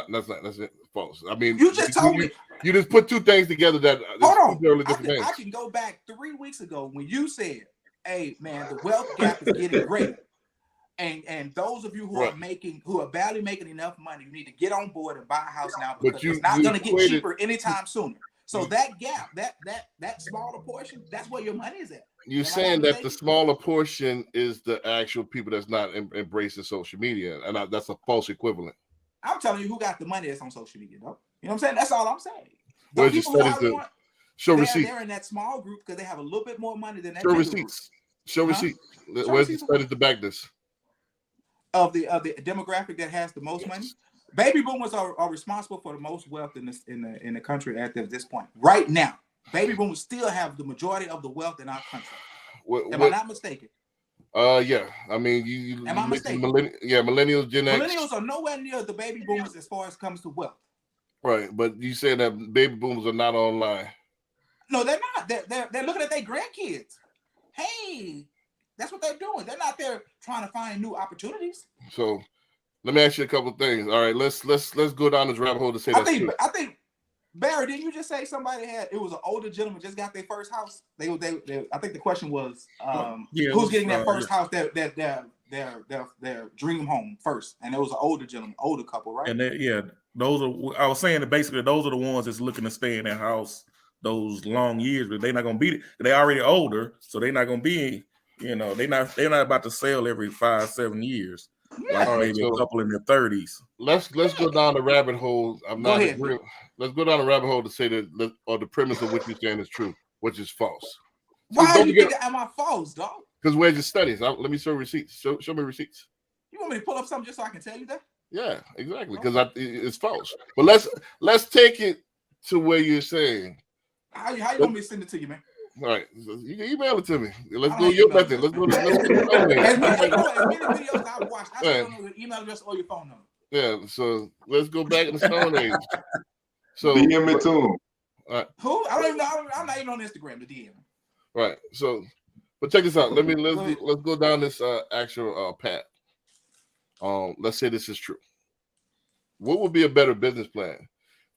false. I mean, you just told me. You just put two things together that hold on. I can go back 3 weeks ago when you said, "Hey, man, the wealth gap is getting greater, and those of you who are barely making enough money, you need to get on board and buy a house now because it's not going to get cheaper anytime sooner." So that gap, that smaller portion, that's where your money is at. You're saying that the smaller portion is the actual people that's not embracing social media, and that's a false equivalent. I'm telling you who got the money that's on social media, though. You know what I'm saying? That's all I'm saying. Where's your studies to show receipts? They're in that small group because they have a little bit more money than that. Show receipts. Show receipts. Where's the studies to back this? Of the demographic that has the most money? baby boomers are responsible for the most wealth in the country at this point. Right now, baby boomers still have the majority of the wealth in our country. Am I not mistaken? Yeah. I mean, you Am I mistaken? Millennials, Gen X. Millennials are nowhere near the baby boomers as far as comes to wealth. Right, but you said that baby boomers are not online. No, they're not. They're looking at their grandkids. Hey, that's what they're doing. They're not there trying to find new opportunities. So let me ask you a couple of things. All right, let's go down this rabbit hole to say I think Barry, didn't you just say somebody it was an older gentleman just got their first house? They I think the question was who's getting that first house, their dream home first, and it was an older gentleman, older couple, right? And those are, I was saying that basically those are the ones that's looking to stay in their house those long years, but they're not gonna be. They're already older, so they're not gonna be. They're not about to sell every 5-7 years. Like maybe a couple in their 30s. Let's go down the rabbit hole. Let's go down the rabbit hole to say that the premise of what you're saying is true, which is false. Why do you think that am I false, dog? Because where's your studies? Let me show receipts. Show me receipts. You want me to pull up something just so I can tell you that? Yeah, exactly. Because it's false. But let's take it to where you're saying. How you want me to send it to you, man? All right, you can email it to me. Let's go your method. Let's go. As many videos I've watched, I don't know your email address or your phone number. Yeah, so let's go back in the Stone Age. So DM it to him. Who? I don't even know. I'm not even on Instagram. The DM. Right. So, but check this out. Let's go down this actual path. Let's say this is true. What would be a better business plan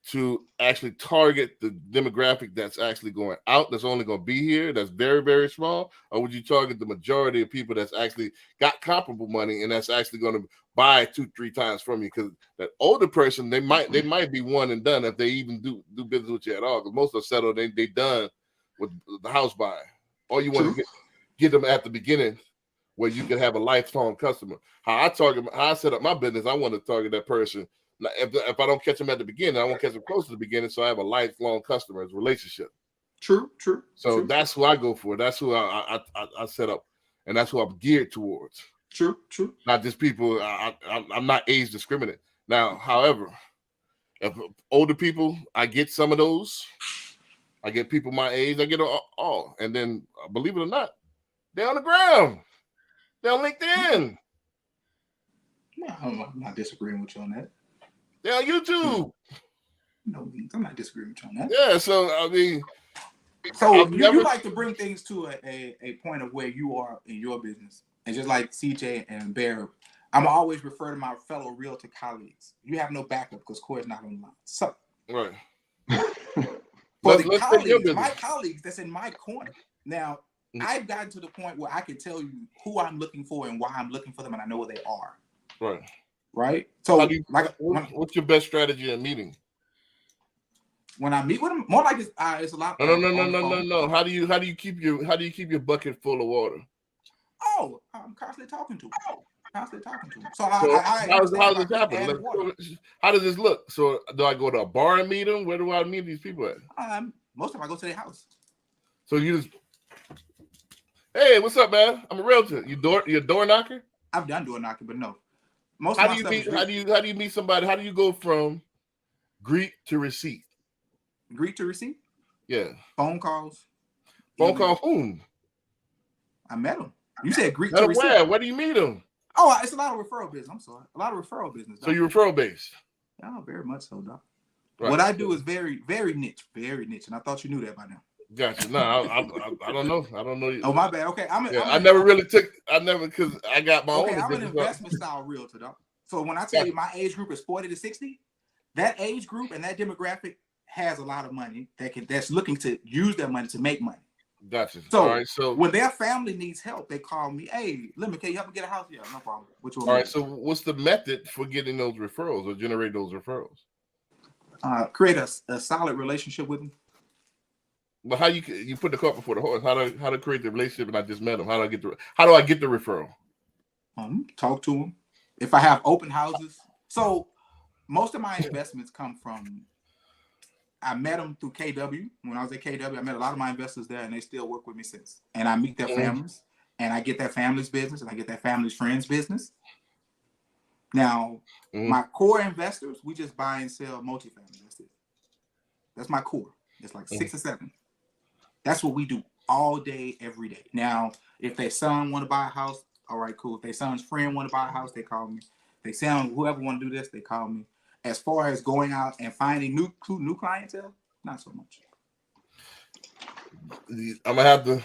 to actually target the demographic that's actually going out, that's only going to be here, that's very, very small? Or would you target the majority of people that's actually got comparable money and that's actually going to buy 2-3 times from you? Because that older person, they might be one and done if they even do business with you at all. Because most are settled, they done with the house buying. Or you want to get them at the beginning where you can have a lifelong customer. How I set up my business, I want to target that person. If I don't catch them at the beginning, I won't catch them close to the beginning, so I have a lifelong customer relationship. True. So that's who I go for. That's who I set up, and that's who I'm geared towards. True. Not just people. I'm not age discriminate. Now, however, if older people, I get some of those. I get people my age. I get all, and then believe it or not, they're on the ground. They're on LinkedIn. I'm not disagreeing with you on that. They're on YouTube. No, I'm not disagreeing with you on that. Yeah, so I mean, you like to bring things to a point of where you are in your business, and just like CJ and Bear, I'm always refer to my fellow realtor colleagues. You have no backup because Corey's not online. So, right. For my colleagues that's in my corner. Now, I've gotten to the point where I can tell you who I'm looking for and why I'm looking for them, and I know where they are. Right. So, what's your best strategy in meeting? When I meet with them, more like it's a lot. No. How do you keep your bucket full of water? Oh, I'm constantly talking to them. So how does this happen? How does this look? So do I go to a bar and meet them? Where do I meet these people at? Most of them I go to their house. So you just, hey, what's up, man? I'm a realtor. You a door knocker? I've done door knocking, but no. How do you meet somebody? How do you go from greet to receipt? Greet to receipt? Yeah. Phone calls. Phone call whom? I met them. You said greet to receipt. Where do you meet them? Oh, it's a lot of referral business. I'm sorry. A lot of referral business. So you're referral based? Oh, very much so, Doc. Right. What I do is very, very niche. And I thought you knew that by now. Gotcha. No, I don't know. I don't know. Oh, my bad. Okay. Because I got my own. I'm an investment style realtor, Doc. So when I tell you my age group is 40 to 60, that age group and that demographic has a lot of money that's looking to use their money to make money. Gotcha. So, when their family needs help, they call me. Hey, can you help me get a house? Yeah, no problem. All right. So what's the method for getting those referrals or generate those referrals? Create a solid relationship with them. But how you put the cart before the horse? How to create the relationship? And I just met them. How do I get the referral? Talk to them. If I have open houses, so most of my investments come from. I met them through KW. When I was at KW, I met a lot of my investors there, and they still work with me since. And I meet their families, and I get their family's business, and I get their family's friends' business. Now, Mhm. my core investors, we just buy and sell multifamily. That's it. That's my core. It's like 6 or 7. That's what we do all day, every day. Now, if their son want to buy a house, all right, cool. If their son's friend want to buy a house, they call me. If they son, whoever want to do this, they call me. As far as going out and finding new clientele, not so much. I'm gonna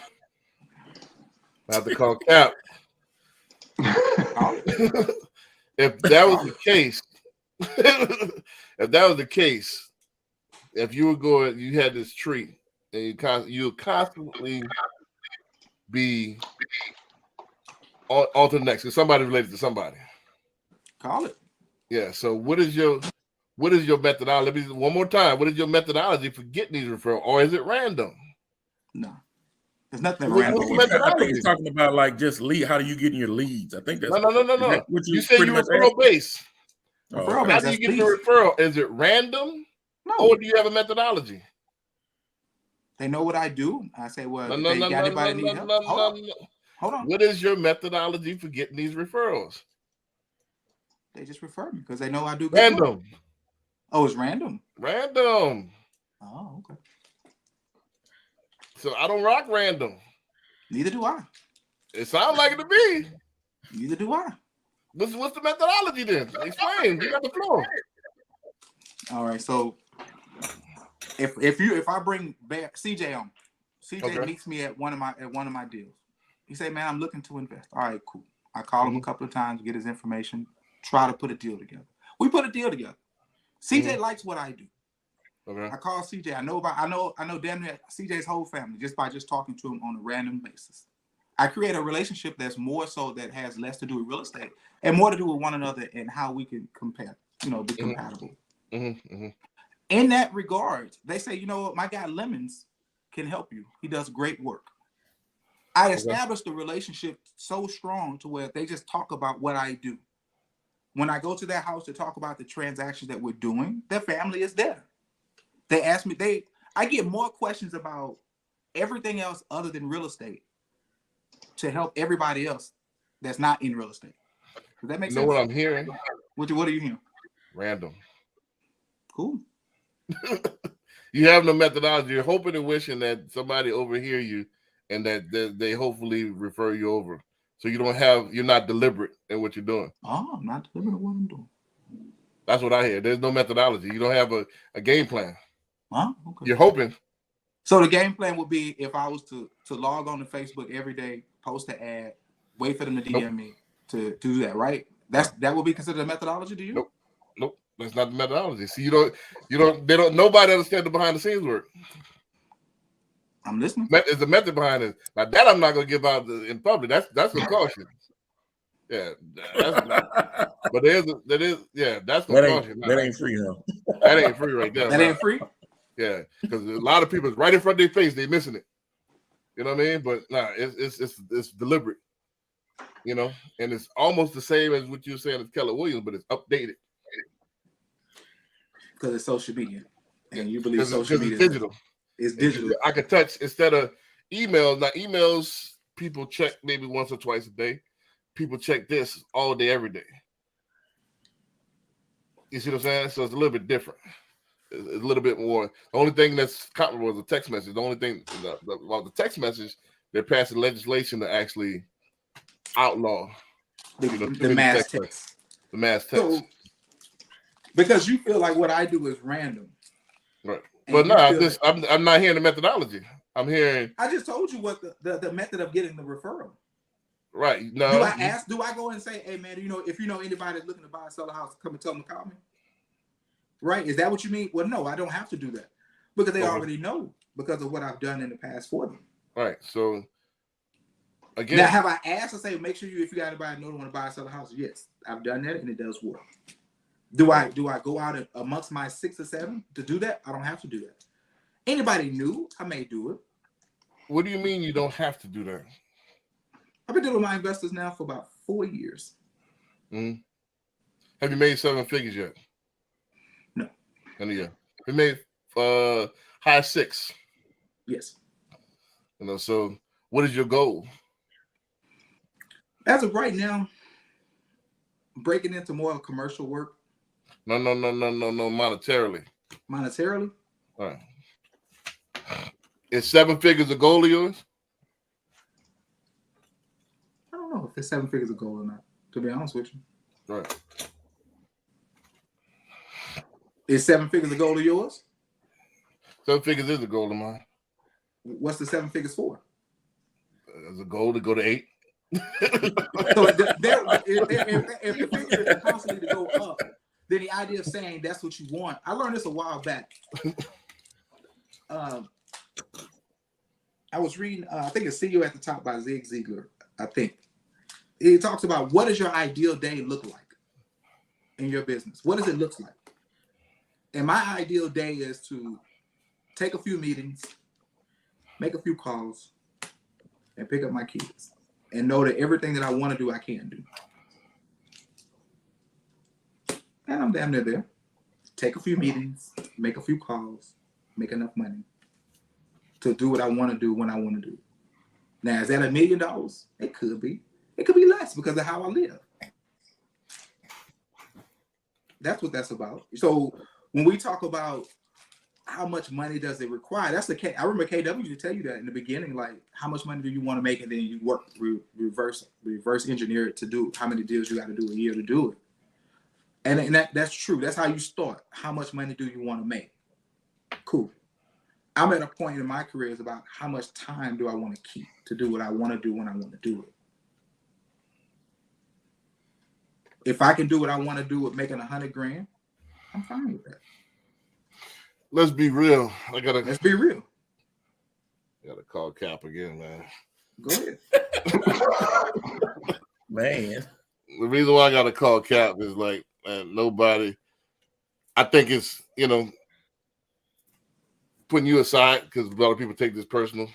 have to call Cap. If that was the case, if you were going, you had this tree, and you would constantly be on to the next, because somebody related to somebody. Call it. Yeah. So what is your methodology? Let me one more time. What is your methodology for getting these referrals, or is it random? No, there's nothing What's random. the I think he's talking about like just lead. How do you get in your leads? I think that's No. What You say you referral based. Referral How based, do you that's get the leads. referral? Is it random, No, or do you have a methodology? they know what I do. I say, well, No, if no, they no, got no, anybody no, need no, help, no, no. hold on. What is your methodology for getting these referrals? They just refer me because they know I do good work. Random. Oh, it's random. Random. Oh, okay. So I don't rock random. Neither do I. It sounds like it to me. Neither do I. What's the methodology then? Explain. You got the floor. All right. So if I bring CJ on, CJ meets me at one of my deals. He say, man, I'm looking to invest. All right, cool. I call him a couple of times, get his information, try to put a deal together. We put a deal together. CJ likes what I do. Okay. I call CJ. I know damn near CJ's whole family just by talking to him on a random basis. I create a relationship that's more so that has less to do with real estate and more to do with one another and how we can compare, be compatible. In that regard, they say, you know what, my guy Lemons can help you. He does great work. I established the relationship so strong to where they just talk about what I do. When I go to their house to talk about the transactions that we're doing, their family is there. They ask me, I get more questions about everything else other than real estate to help everybody else that's not in real estate. Does that make sense? You know what I'm hearing? What are you hearing? Random. Cool. You have no methodology. You're hoping and wishing that somebody overhear you and that they hopefully refer you over. So you're not deliberate in what you're doing. Oh, I'm not deliberate in what I'm doing. That's what I hear. There's no methodology. You don't have a game plan. Huh? Okay. You're hoping. So the game plan would be if I was to log on to Facebook every day, post an ad, wait for them to DM me to do that, right? That would be considered a methodology to you? Nope. That's not the methodology. See, nobody understands the behind the scenes work. I'm listening. There's a method behind it. Now that I'm not gonna give out in public. That's a caution. Yeah, that's not. But that's a caution. That ain't free, huh? That ain't free right there. That ain't free? Yeah, because a lot of people right in front of their face, they missing it. You know what I mean? But it's deliberate. And it's almost the same as what you're saying as Keller Williams, but it's updated. Because it's social media. And you believe social media is digital. It's digital. I could touch instead of emails. Now, emails, people check maybe once or twice a day. People check this all day, every day. You see what I'm saying? So it's a little bit different. It's a little bit more. The only thing that's comparable is a text message. The only thing about the text message, they're passing legislation to actually outlaw the mass text. The mass text. So, because you feel like what I do is random. Right. But no, I'm not hearing the methodology. I'm hearing. I just told you what the method of getting the referral. Right. No. Do I go and say, hey man, if you know anybody that's looking to buy or sell a house, come and tell them to call me? Right? Is that what you mean? Well, no, I don't have to do that. Because they already know because of what I've done in the past for them. Right. So again. Now have I asked to say make sure if you got anybody know want to buy or sell a house? Yes, I've done that and it does work. Do I go out amongst my 6 or 7 to do that? I don't have to do that. Anybody new, I may do it. What do you mean you don't have to do that? I've been dealing with my investors now for about 4 years. Mm-hmm. Have you made 7 figures yet? No. And yeah, we made high 6. Yes. So what is your goal? As of right now, breaking into more of commercial work? No, monetarily. Monetarily? All right. Is 7 figures a goal of yours? I don't know if it's 7 figures a goal or not, to be honest with you. Right. Is 7 figures a goal of yours? 7 figures is a goal of mine. What's the 7 figures for? As a goal to go to 8. So if the figure is constantly to go up, then the idea of saying that's what you want. I learned this a while back. I was reading, I think it's See You at the Top by Zig Ziglar. I think it talks about what does your ideal day look like in your business? What does it look like? And my ideal day is to take a few meetings, make a few calls, and pick up my kids, and know that everything that I want to do, I can do. And I'm damn near there. Take a few meetings, make a few calls, make enough money to do what I want to do when I want to do. Now, is that $1 million? It could be. It could be less because of how I live. That's what that's about. So when we talk about how much money does it require, that's the case. I remember KW used to tell you that in the beginning, like how much money do you want to make, and then you work reverse engineer it to do how many deals you got to do a year to do it. And that's true. That's how you start. How much money do you want to make? Cool. I'm at a point in my career is about how much time do I want to keep to do what I want to do when I want to do it. If I can do what I want to do with making $100,000, I'm fine with that. Let's be real. Let's be real. Gotta call Cap again, man. Go ahead. Man. The reason why I gotta call Cap is like, man, nobody. I think it's, putting you aside because a lot of people take this personal.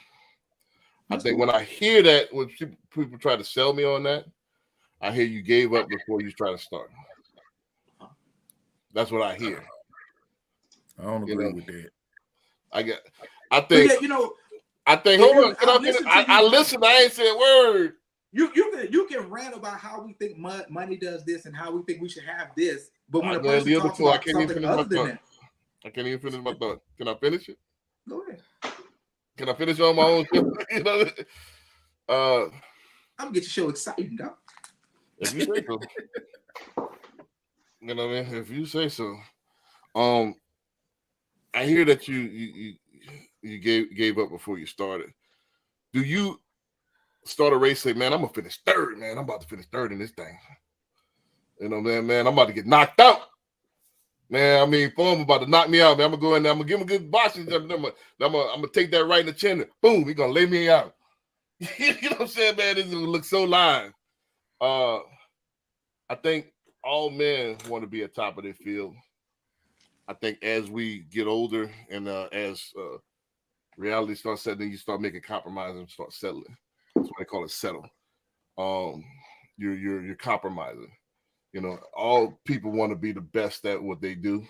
I think when I hear that, when people try to sell me on that, I hear you gave up before you try to start. That's what I hear. I don't agree with that. I think. Hold on. I listen. I ain't said a word. You can rant about how we think money does this and how we think we should have this, but when a person talks about something other than that, I can't even finish my thought. Can I finish it? Go ahead. Can I finish on my own? I'm gonna get your show exciting, dog. If you say so. You know what I mean? If you say so. I hear that you gave up before you started. Do you start a race, say, man, I'm gonna finish third, man. I'm about to finish third in this thing. You know, man, I'm about to get knocked out. Man, I mean, Foam about to knock me out, man. I'm gonna go in there, I'm gonna give him a good boxing. I'm gonna take that right in the chin. Boom, he's gonna lay me out. You know what I'm saying, man? This is gonna look so live. I think all men want to be at top of their field. I think as we get older and as reality starts setting, you start making compromises and start settling. That's what they call it, settle. You're compromising. All people want to be the best at what they do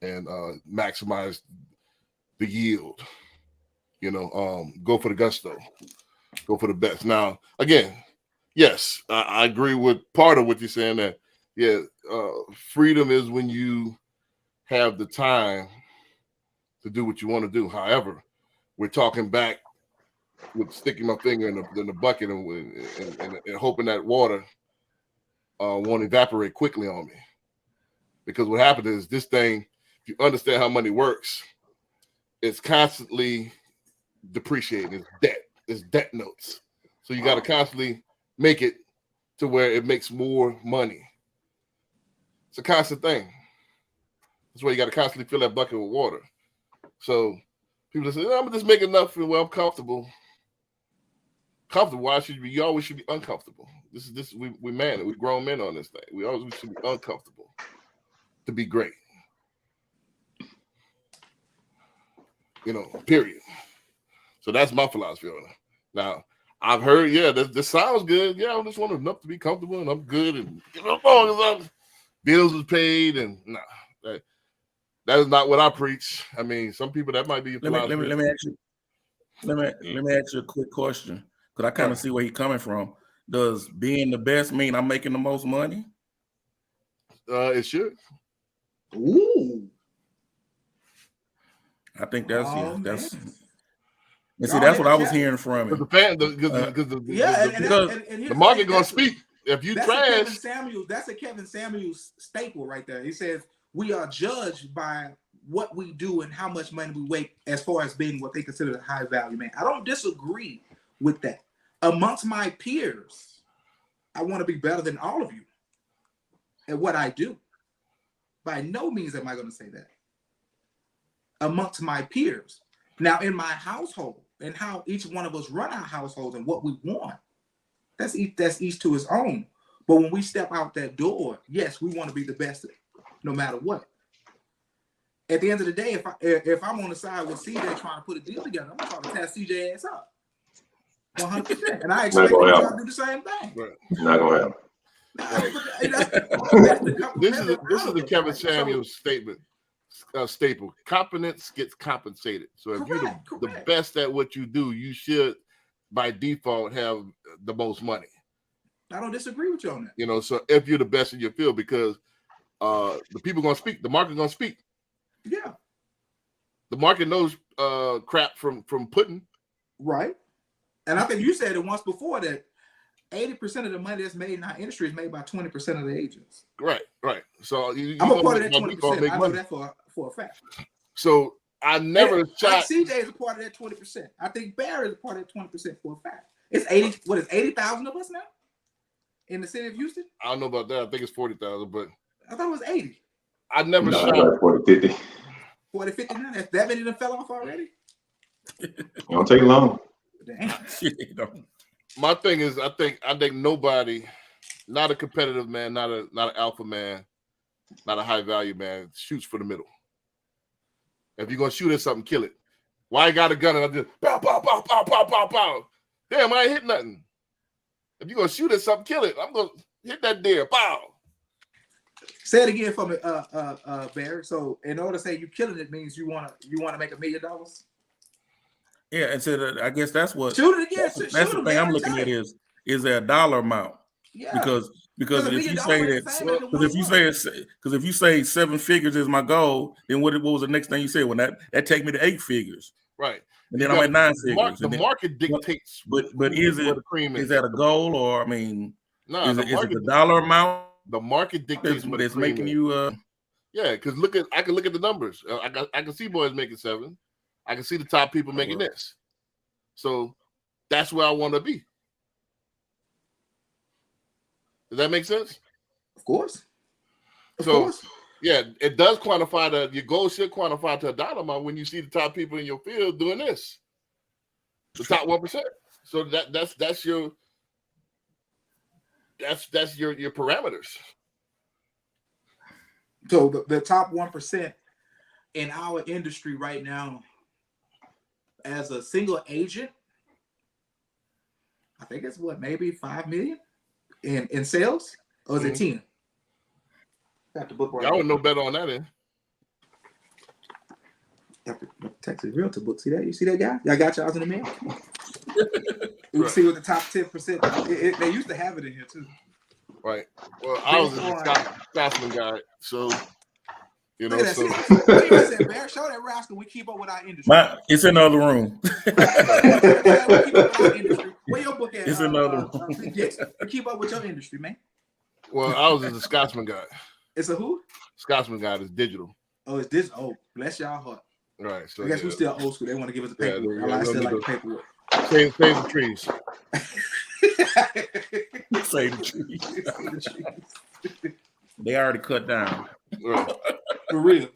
and maximize the yield. Go for the gusto. Go for the best. Now, again, yes, I agree with part of what you're saying that, freedom is when you have the time to do what you want to do. However, we're talking back with sticking my finger in the bucket and hoping that water won't evaporate quickly on me. Because what happened is this thing, if you understand how money works, it's constantly depreciating. It's debt notes. So you got to constantly make it to where it makes more money. It's a constant thing. That's why you got to constantly fill that bucket with water. So people say, I'm just making enough where I'm comfortable. Comfortable? Why should you always should be uncomfortable? We grown men on this thing. We always should be uncomfortable to be great. Period. So that's my philosophy on it. Now, I've heard, this sounds good. I just want enough to be comfortable and I'm good and bills is paid and that is not what I preach. I mean, some people that might be a philosophy. Let me ask you a quick question because I kind of see where he's coming from. Does being the best mean I'm making the most money? It should. Ooh. I think that's Oh, that's. man. And see, Y'all that's in what I the was chat. hearing from Because him. the fan, because And the market gonna speak. If you That's a Kevin trash, Samuels. That's a Kevin Samuels staple right there. He says we are judged by what we do and how much money we make as far as being what they consider a high value man. I don't disagree with that. Amongst my peers, I want to be better than all of you at what I do. By no means am I going to say that. Amongst my peers. Now, in my household and how each one of us run our households and what we want, that's each to his own. But when we step out that door, yes, we want to be the best no matter what. At the end of the day, if I'm on the side with CJ trying to put a deal together, I'm trying to test CJ ass up. 100%. And I expect y'all to do the same thing. right. Not gonna happen. This is the Kevin Samuels statement. Staple. Competence gets compensated. So if you're the best at what you do, you should, by default, have the most money. I don't disagree with you on that. You know, so if you're the best in your field, because the people gonna speak, the market gonna speak. Yeah. The market knows crap from pudding. Right. And I think you said it once before that 80% of the money that's made in our industry is made by 20% of the agents. Right. So I'm a part of that 20%. I know that for a fact. So I never shot. CJ is a part of that 20%. I think Barry is a part of that 20% for a fact. It's 80. What is 80,000 of us now in the city of Houston? I don't know about that. I think it's 40,000, but I thought it was 80. I never shot. Like 40, 50. 40, 50. That many of them fell off already. It don't take long. Damn. My thing is, I think nobody, not a competitive man, not an alpha man, not a high value man, shoots for the middle. If you're gonna shoot at something, kill it. Why I got a gun and I just pow, pow, pow, pow, pow, pow, pow. Damn, I ain't hit nothing. If you're gonna shoot at something, kill it. I'm gonna hit that deer. Pow. Say it again for me, Barry. So in order to say you killing it means you wanna make $1 million? Yeah, and so I guess that's what. Shoot it again. That's the thing I'm looking at is there a dollar amount? Yeah. Because if you say that, because if you say 7 figures is my goal, then what was the next thing you said? When that take me to 8 figures, right? And then I'm at 9 figures. The market dictates. But is that a goal, or I mean, no? Is it the dollar amount? The market dictates what it's making you. Yeah, because I can look at the numbers. I can see boys making 7. I can see the top people making this. So that's where I want to be. Does that make sense? Of course. Yeah, it does quantify your goal should quantify to a dollar amount when you see the top people in your field doing this. The top 1%. So that's your parameters. So the top 1% in our industry right now, as a single agent, I think it's maybe 5 million in sales, or is it 10? Got the book right. Y'all would know better on that end. Texas Realtor book. See that? You see that guy? Y'all got y'all's in the mail. You can see what the top 10%. They used to have it in here too. Right. Well, I was a Scotsman guy, so you know. So Bear, show that rascal. We keep up with our industry. It's in the other room. Where your book at? It's in the other room. We keep up with your industry, man. Well, I was a Scotsman guy. It's a who? Scotsman guy is digital. Oh, it's this. Oh, bless y'all heart. Right. So I guess we're still old school. They want to give us the paperwork. I still like the paperwork. Save the trees. Save the trees. They already cut down. Right. For real.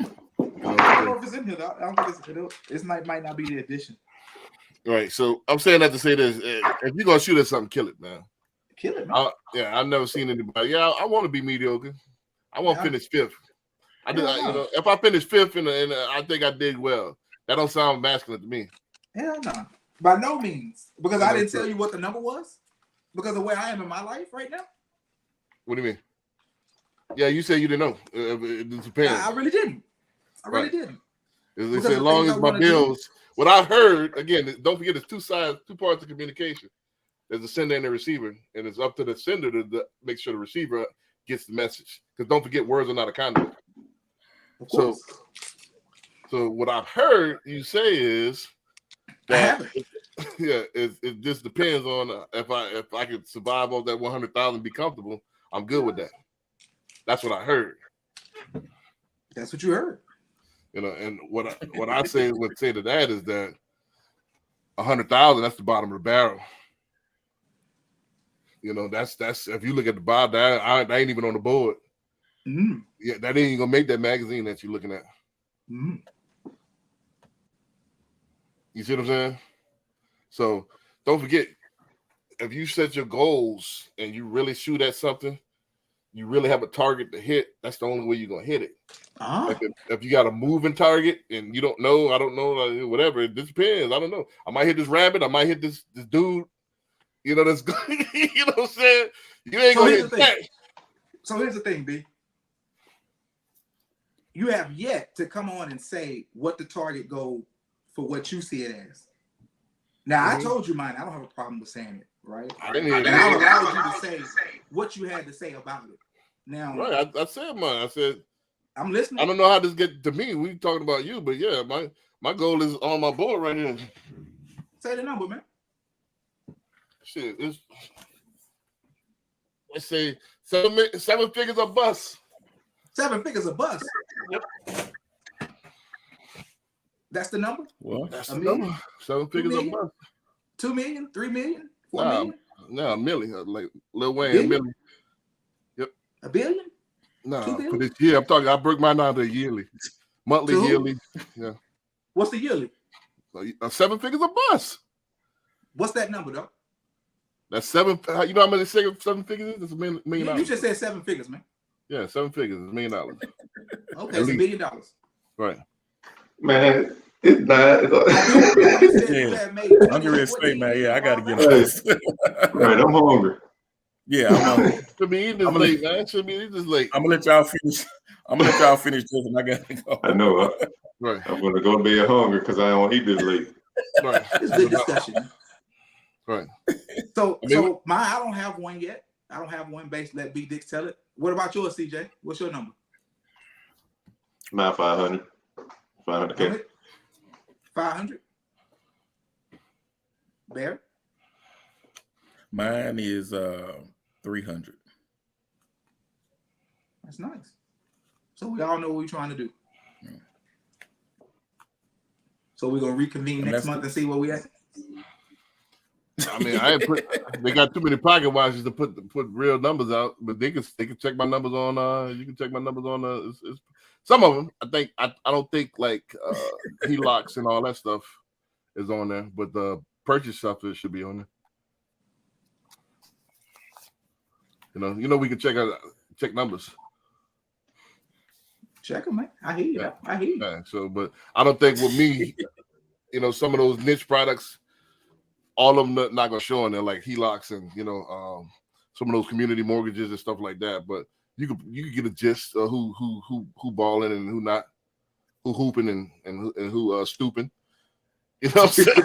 I don't know if it's in here though. I don't think it might not be the edition. Right. So I'm saying that to say this: if you're gonna shoot at something, kill it, man. Kill it, man. I've never seen anybody. Yeah, I want to be mediocre. I want to finish 5th. If I finish 5th and I think I did well, that don't sound masculine to me. Hell no. By no means. Because I didn't tell you what the number was. Because of where I am in my life right now. What do you mean? Yeah, you said you didn't know. It depends. I really didn't. I didn't. As long as my bills, what I heard, again, don't forget it's two parts of communication. There's a sender and a receiver, and it's up to the sender to make sure the receiver gets the message. Because don't forget, words are not a conduit. So what I've heard you say is that it just depends on if I could survive off that 100,000, be comfortable. I'm good with that. That's what I heard. That's what you heard. You know, and what I would say to that is that 100,000, that's the bottom of the barrel. You know, that's if you look at the bottom, that ain't even on the board. Mm. Yeah, that ain't gonna make that magazine that you're looking at. Mm. You see what I'm saying? So don't forget, if you set your goals and you really shoot at something, you really have a target to hit. That's the only way you're gonna hit it. If you got a moving target and you don't know, I don't know, whatever. It depends. I don't know. I might hit this rabbit. I might hit this dude. You know that's you know what I'm saying. You ain't gonna hit that. So here's the thing, B. You have yet to come on and say what the target goal for what you see it as. Now I told you mine. I don't have a problem with saying it, right? I didn't hear and I allowed you to say what you had to say about it. Now, right? I said mine. I said I'm listening. I don't know how this get to me. We talking about you, but yeah, my goal is on my board right here. Say the number, man. Shit, let's say 7 figures a bus. 7 figures a bus. Yep. That's the number? What? That's the number. 7 figures a bus. 2 million, 3 million, 4 million? No, a million. Like Lil Wayne, a million. Yep. A billion? No, for this year. I'm talking, I broke mine down to yearly. Monthly, yearly. Yeah. What's the yearly? 7 figures a bus. What's that number, though? That's 7. You know how many 7 figures is? It's $1 million. You just said 7 figures, man. Yeah, 7 figures is $1 million. Okay, it's $1 million. Right. Man, it's not. I'm getting ready to say, man. Yeah, I gotta get this. Right, I'm hungry. Yeah, I'm hungry. Should be eating this late, man. Should be eating this late. I'm gonna let y'all finish this, and I gotta go. I know. Right. I'm gonna go to bed hungry because I don't eat this late. Right. It's good discussion. Right. So mine, I don't have one yet. I don't have one base. Let B Dix tell it. What about yours, CJ? What's your number? Mine 500. 500K. 500. Bear. Mine is 300. That's nice. So we all know what we're trying to do. Yeah. So we're gonna reconvene next month and see where we at. I mean, they got too many pocket watches to put real numbers out, but they can check my numbers on. You can check my numbers on. Some of them, I think. I don't think like HELOCs and all that stuff is on there, but the purchase stuff it should be on there. You know, we can check numbers. Check them, man. I hear you. Yeah. I hear you. Yeah, so, but I don't think with me, some of those niche products. All of them not gonna show in there, like HELOCs and some of those community mortgages and stuff like that. But you could get a gist of who balling and who not, who hooping and who stooping. You know what I'm saying?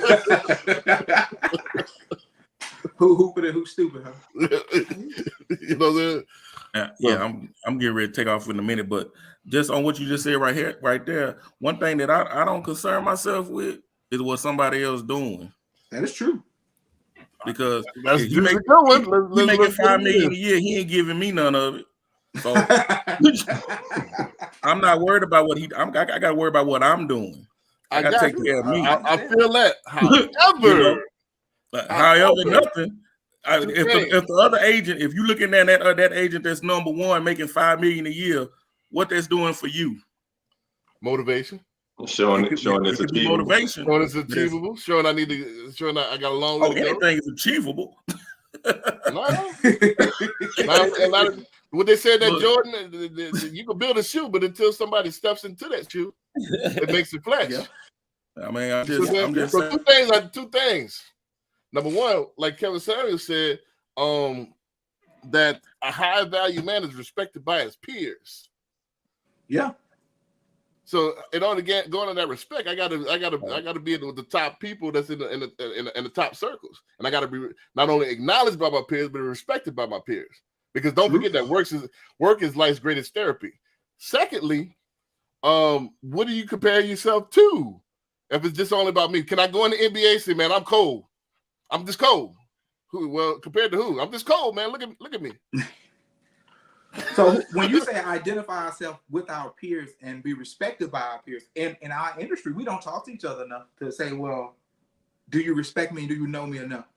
Who hooping and who stupid, huh? You know what I'm saying? Yeah, I'm getting ready to take off in a minute, but just on what you just said right there, one thing that I don't concern myself with is what somebody else doing. That is true. Because he making $5 million a year, he ain't giving me none of it. So I'm not worried about what I got to worry about what I'm doing. I got to take care of me. I feel that. However, nothing. If the other agent, if you looking at that agent that's number one making $5 million a year, what that's doing for you? Motivation. Showing it's achievable. Motivation. Showing it's achievable. Showing I got a long way to go. Anything is achievable. What they said that Jordan, you can build a shoe, but until somebody steps into that shoe, it makes it flex. Yeah. I mean, I'm just saying. Two things. Number one, like Kevin Samuels said, that a high value man is respected by his peers. Yeah. So in order to go into that respect, I gotta be with the top people that's in the top circles, and I gotta be not only acknowledged by my peers, but respected by my peers. Because don't forget that work is life's greatest therapy. Secondly, what do you compare yourself to? If it's just only about me, can I go in the NBA and say, man, I'm cold. I'm just cold. Who? Well, compared to who? I'm just cold, man. Look at me. So when you say identify ourselves with our peers and be respected by our peers, in our industry, we don't talk to each other enough to say, well, do you respect me? Do you know me enough?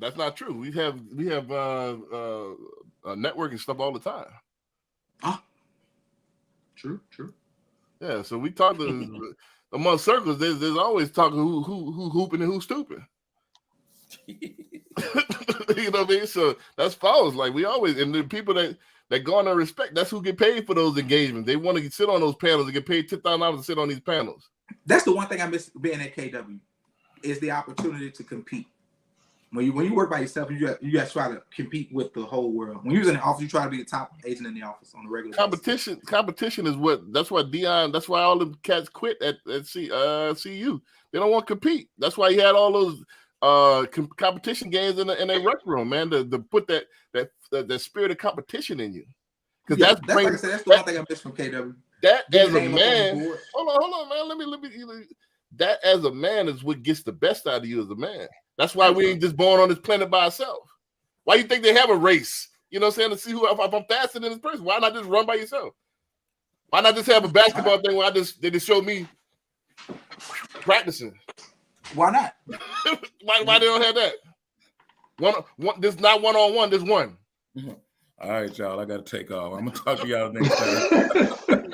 That's not true. We have networking stuff all the time. True. Yeah, so we talk to among circles. There's always talking who hooping and who's stupid. You know what I mean? So that's follows. Like we always, and the people that garner respect, that's who get paid for those engagements. They want to sit on those panels and get paid $10,000 to sit on these panels. That's the one thing I miss being at KW is the opportunity to compete. When you work by yourself, you got to try to compete with the whole world. When you're in the office, you try to be the top agent in the office on the regular basis. Competition is that's why Dion, that's why all the cats quit at CU. They don't want to compete. That's why he had all those competition games in their rec room, man, to put that spirit of competition in you. Because that's like I said, that's the one thing I miss from KW. That as a man, hold on, man. Let me. That as a man is what gets the best out of you as a man. That's why we ain't just born on this planet by ourselves. Why you think they have a race? You know what I'm saying? To see if I'm faster than this person. Why not just run by yourself? Why not just have a basketball thing where they just show me practicing? Why not? why they don't have that? One. There's not one-on-one. There's one. All right, y'all. I got to take off. I'm gonna talk to y'all next time.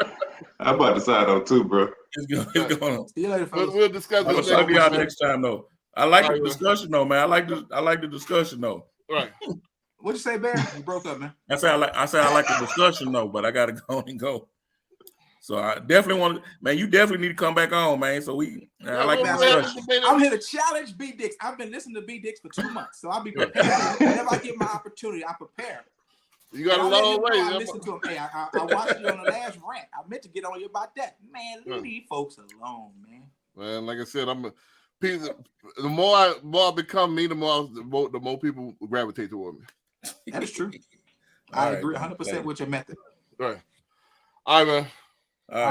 I'm about to sign on too, bro. It's going on. See you later, folks. We'll discuss. I'm gonna talk to y'all next time, though. I like the discussion, though, man. I like the discussion, though. Right. What'd you say, Bear? You broke up, man. I say I like the discussion, though, but I gotta go. So I definitely want to, man. You definitely need to come back on, man. So I like the discussion. I'm here to challenge B Dix. I've been listening to B Dix for 2 months, so I'll be prepared. Whenever I get my opportunity, I prepare. You got a long way. I listened to him. Hey, I watched you on the last rant. I meant to get on you about that. Man, leave these folks alone, man. Man, like I said, the more I become me, the more people gravitate toward me. That is true. I agree 100% with your method. Right. All right, man. All right.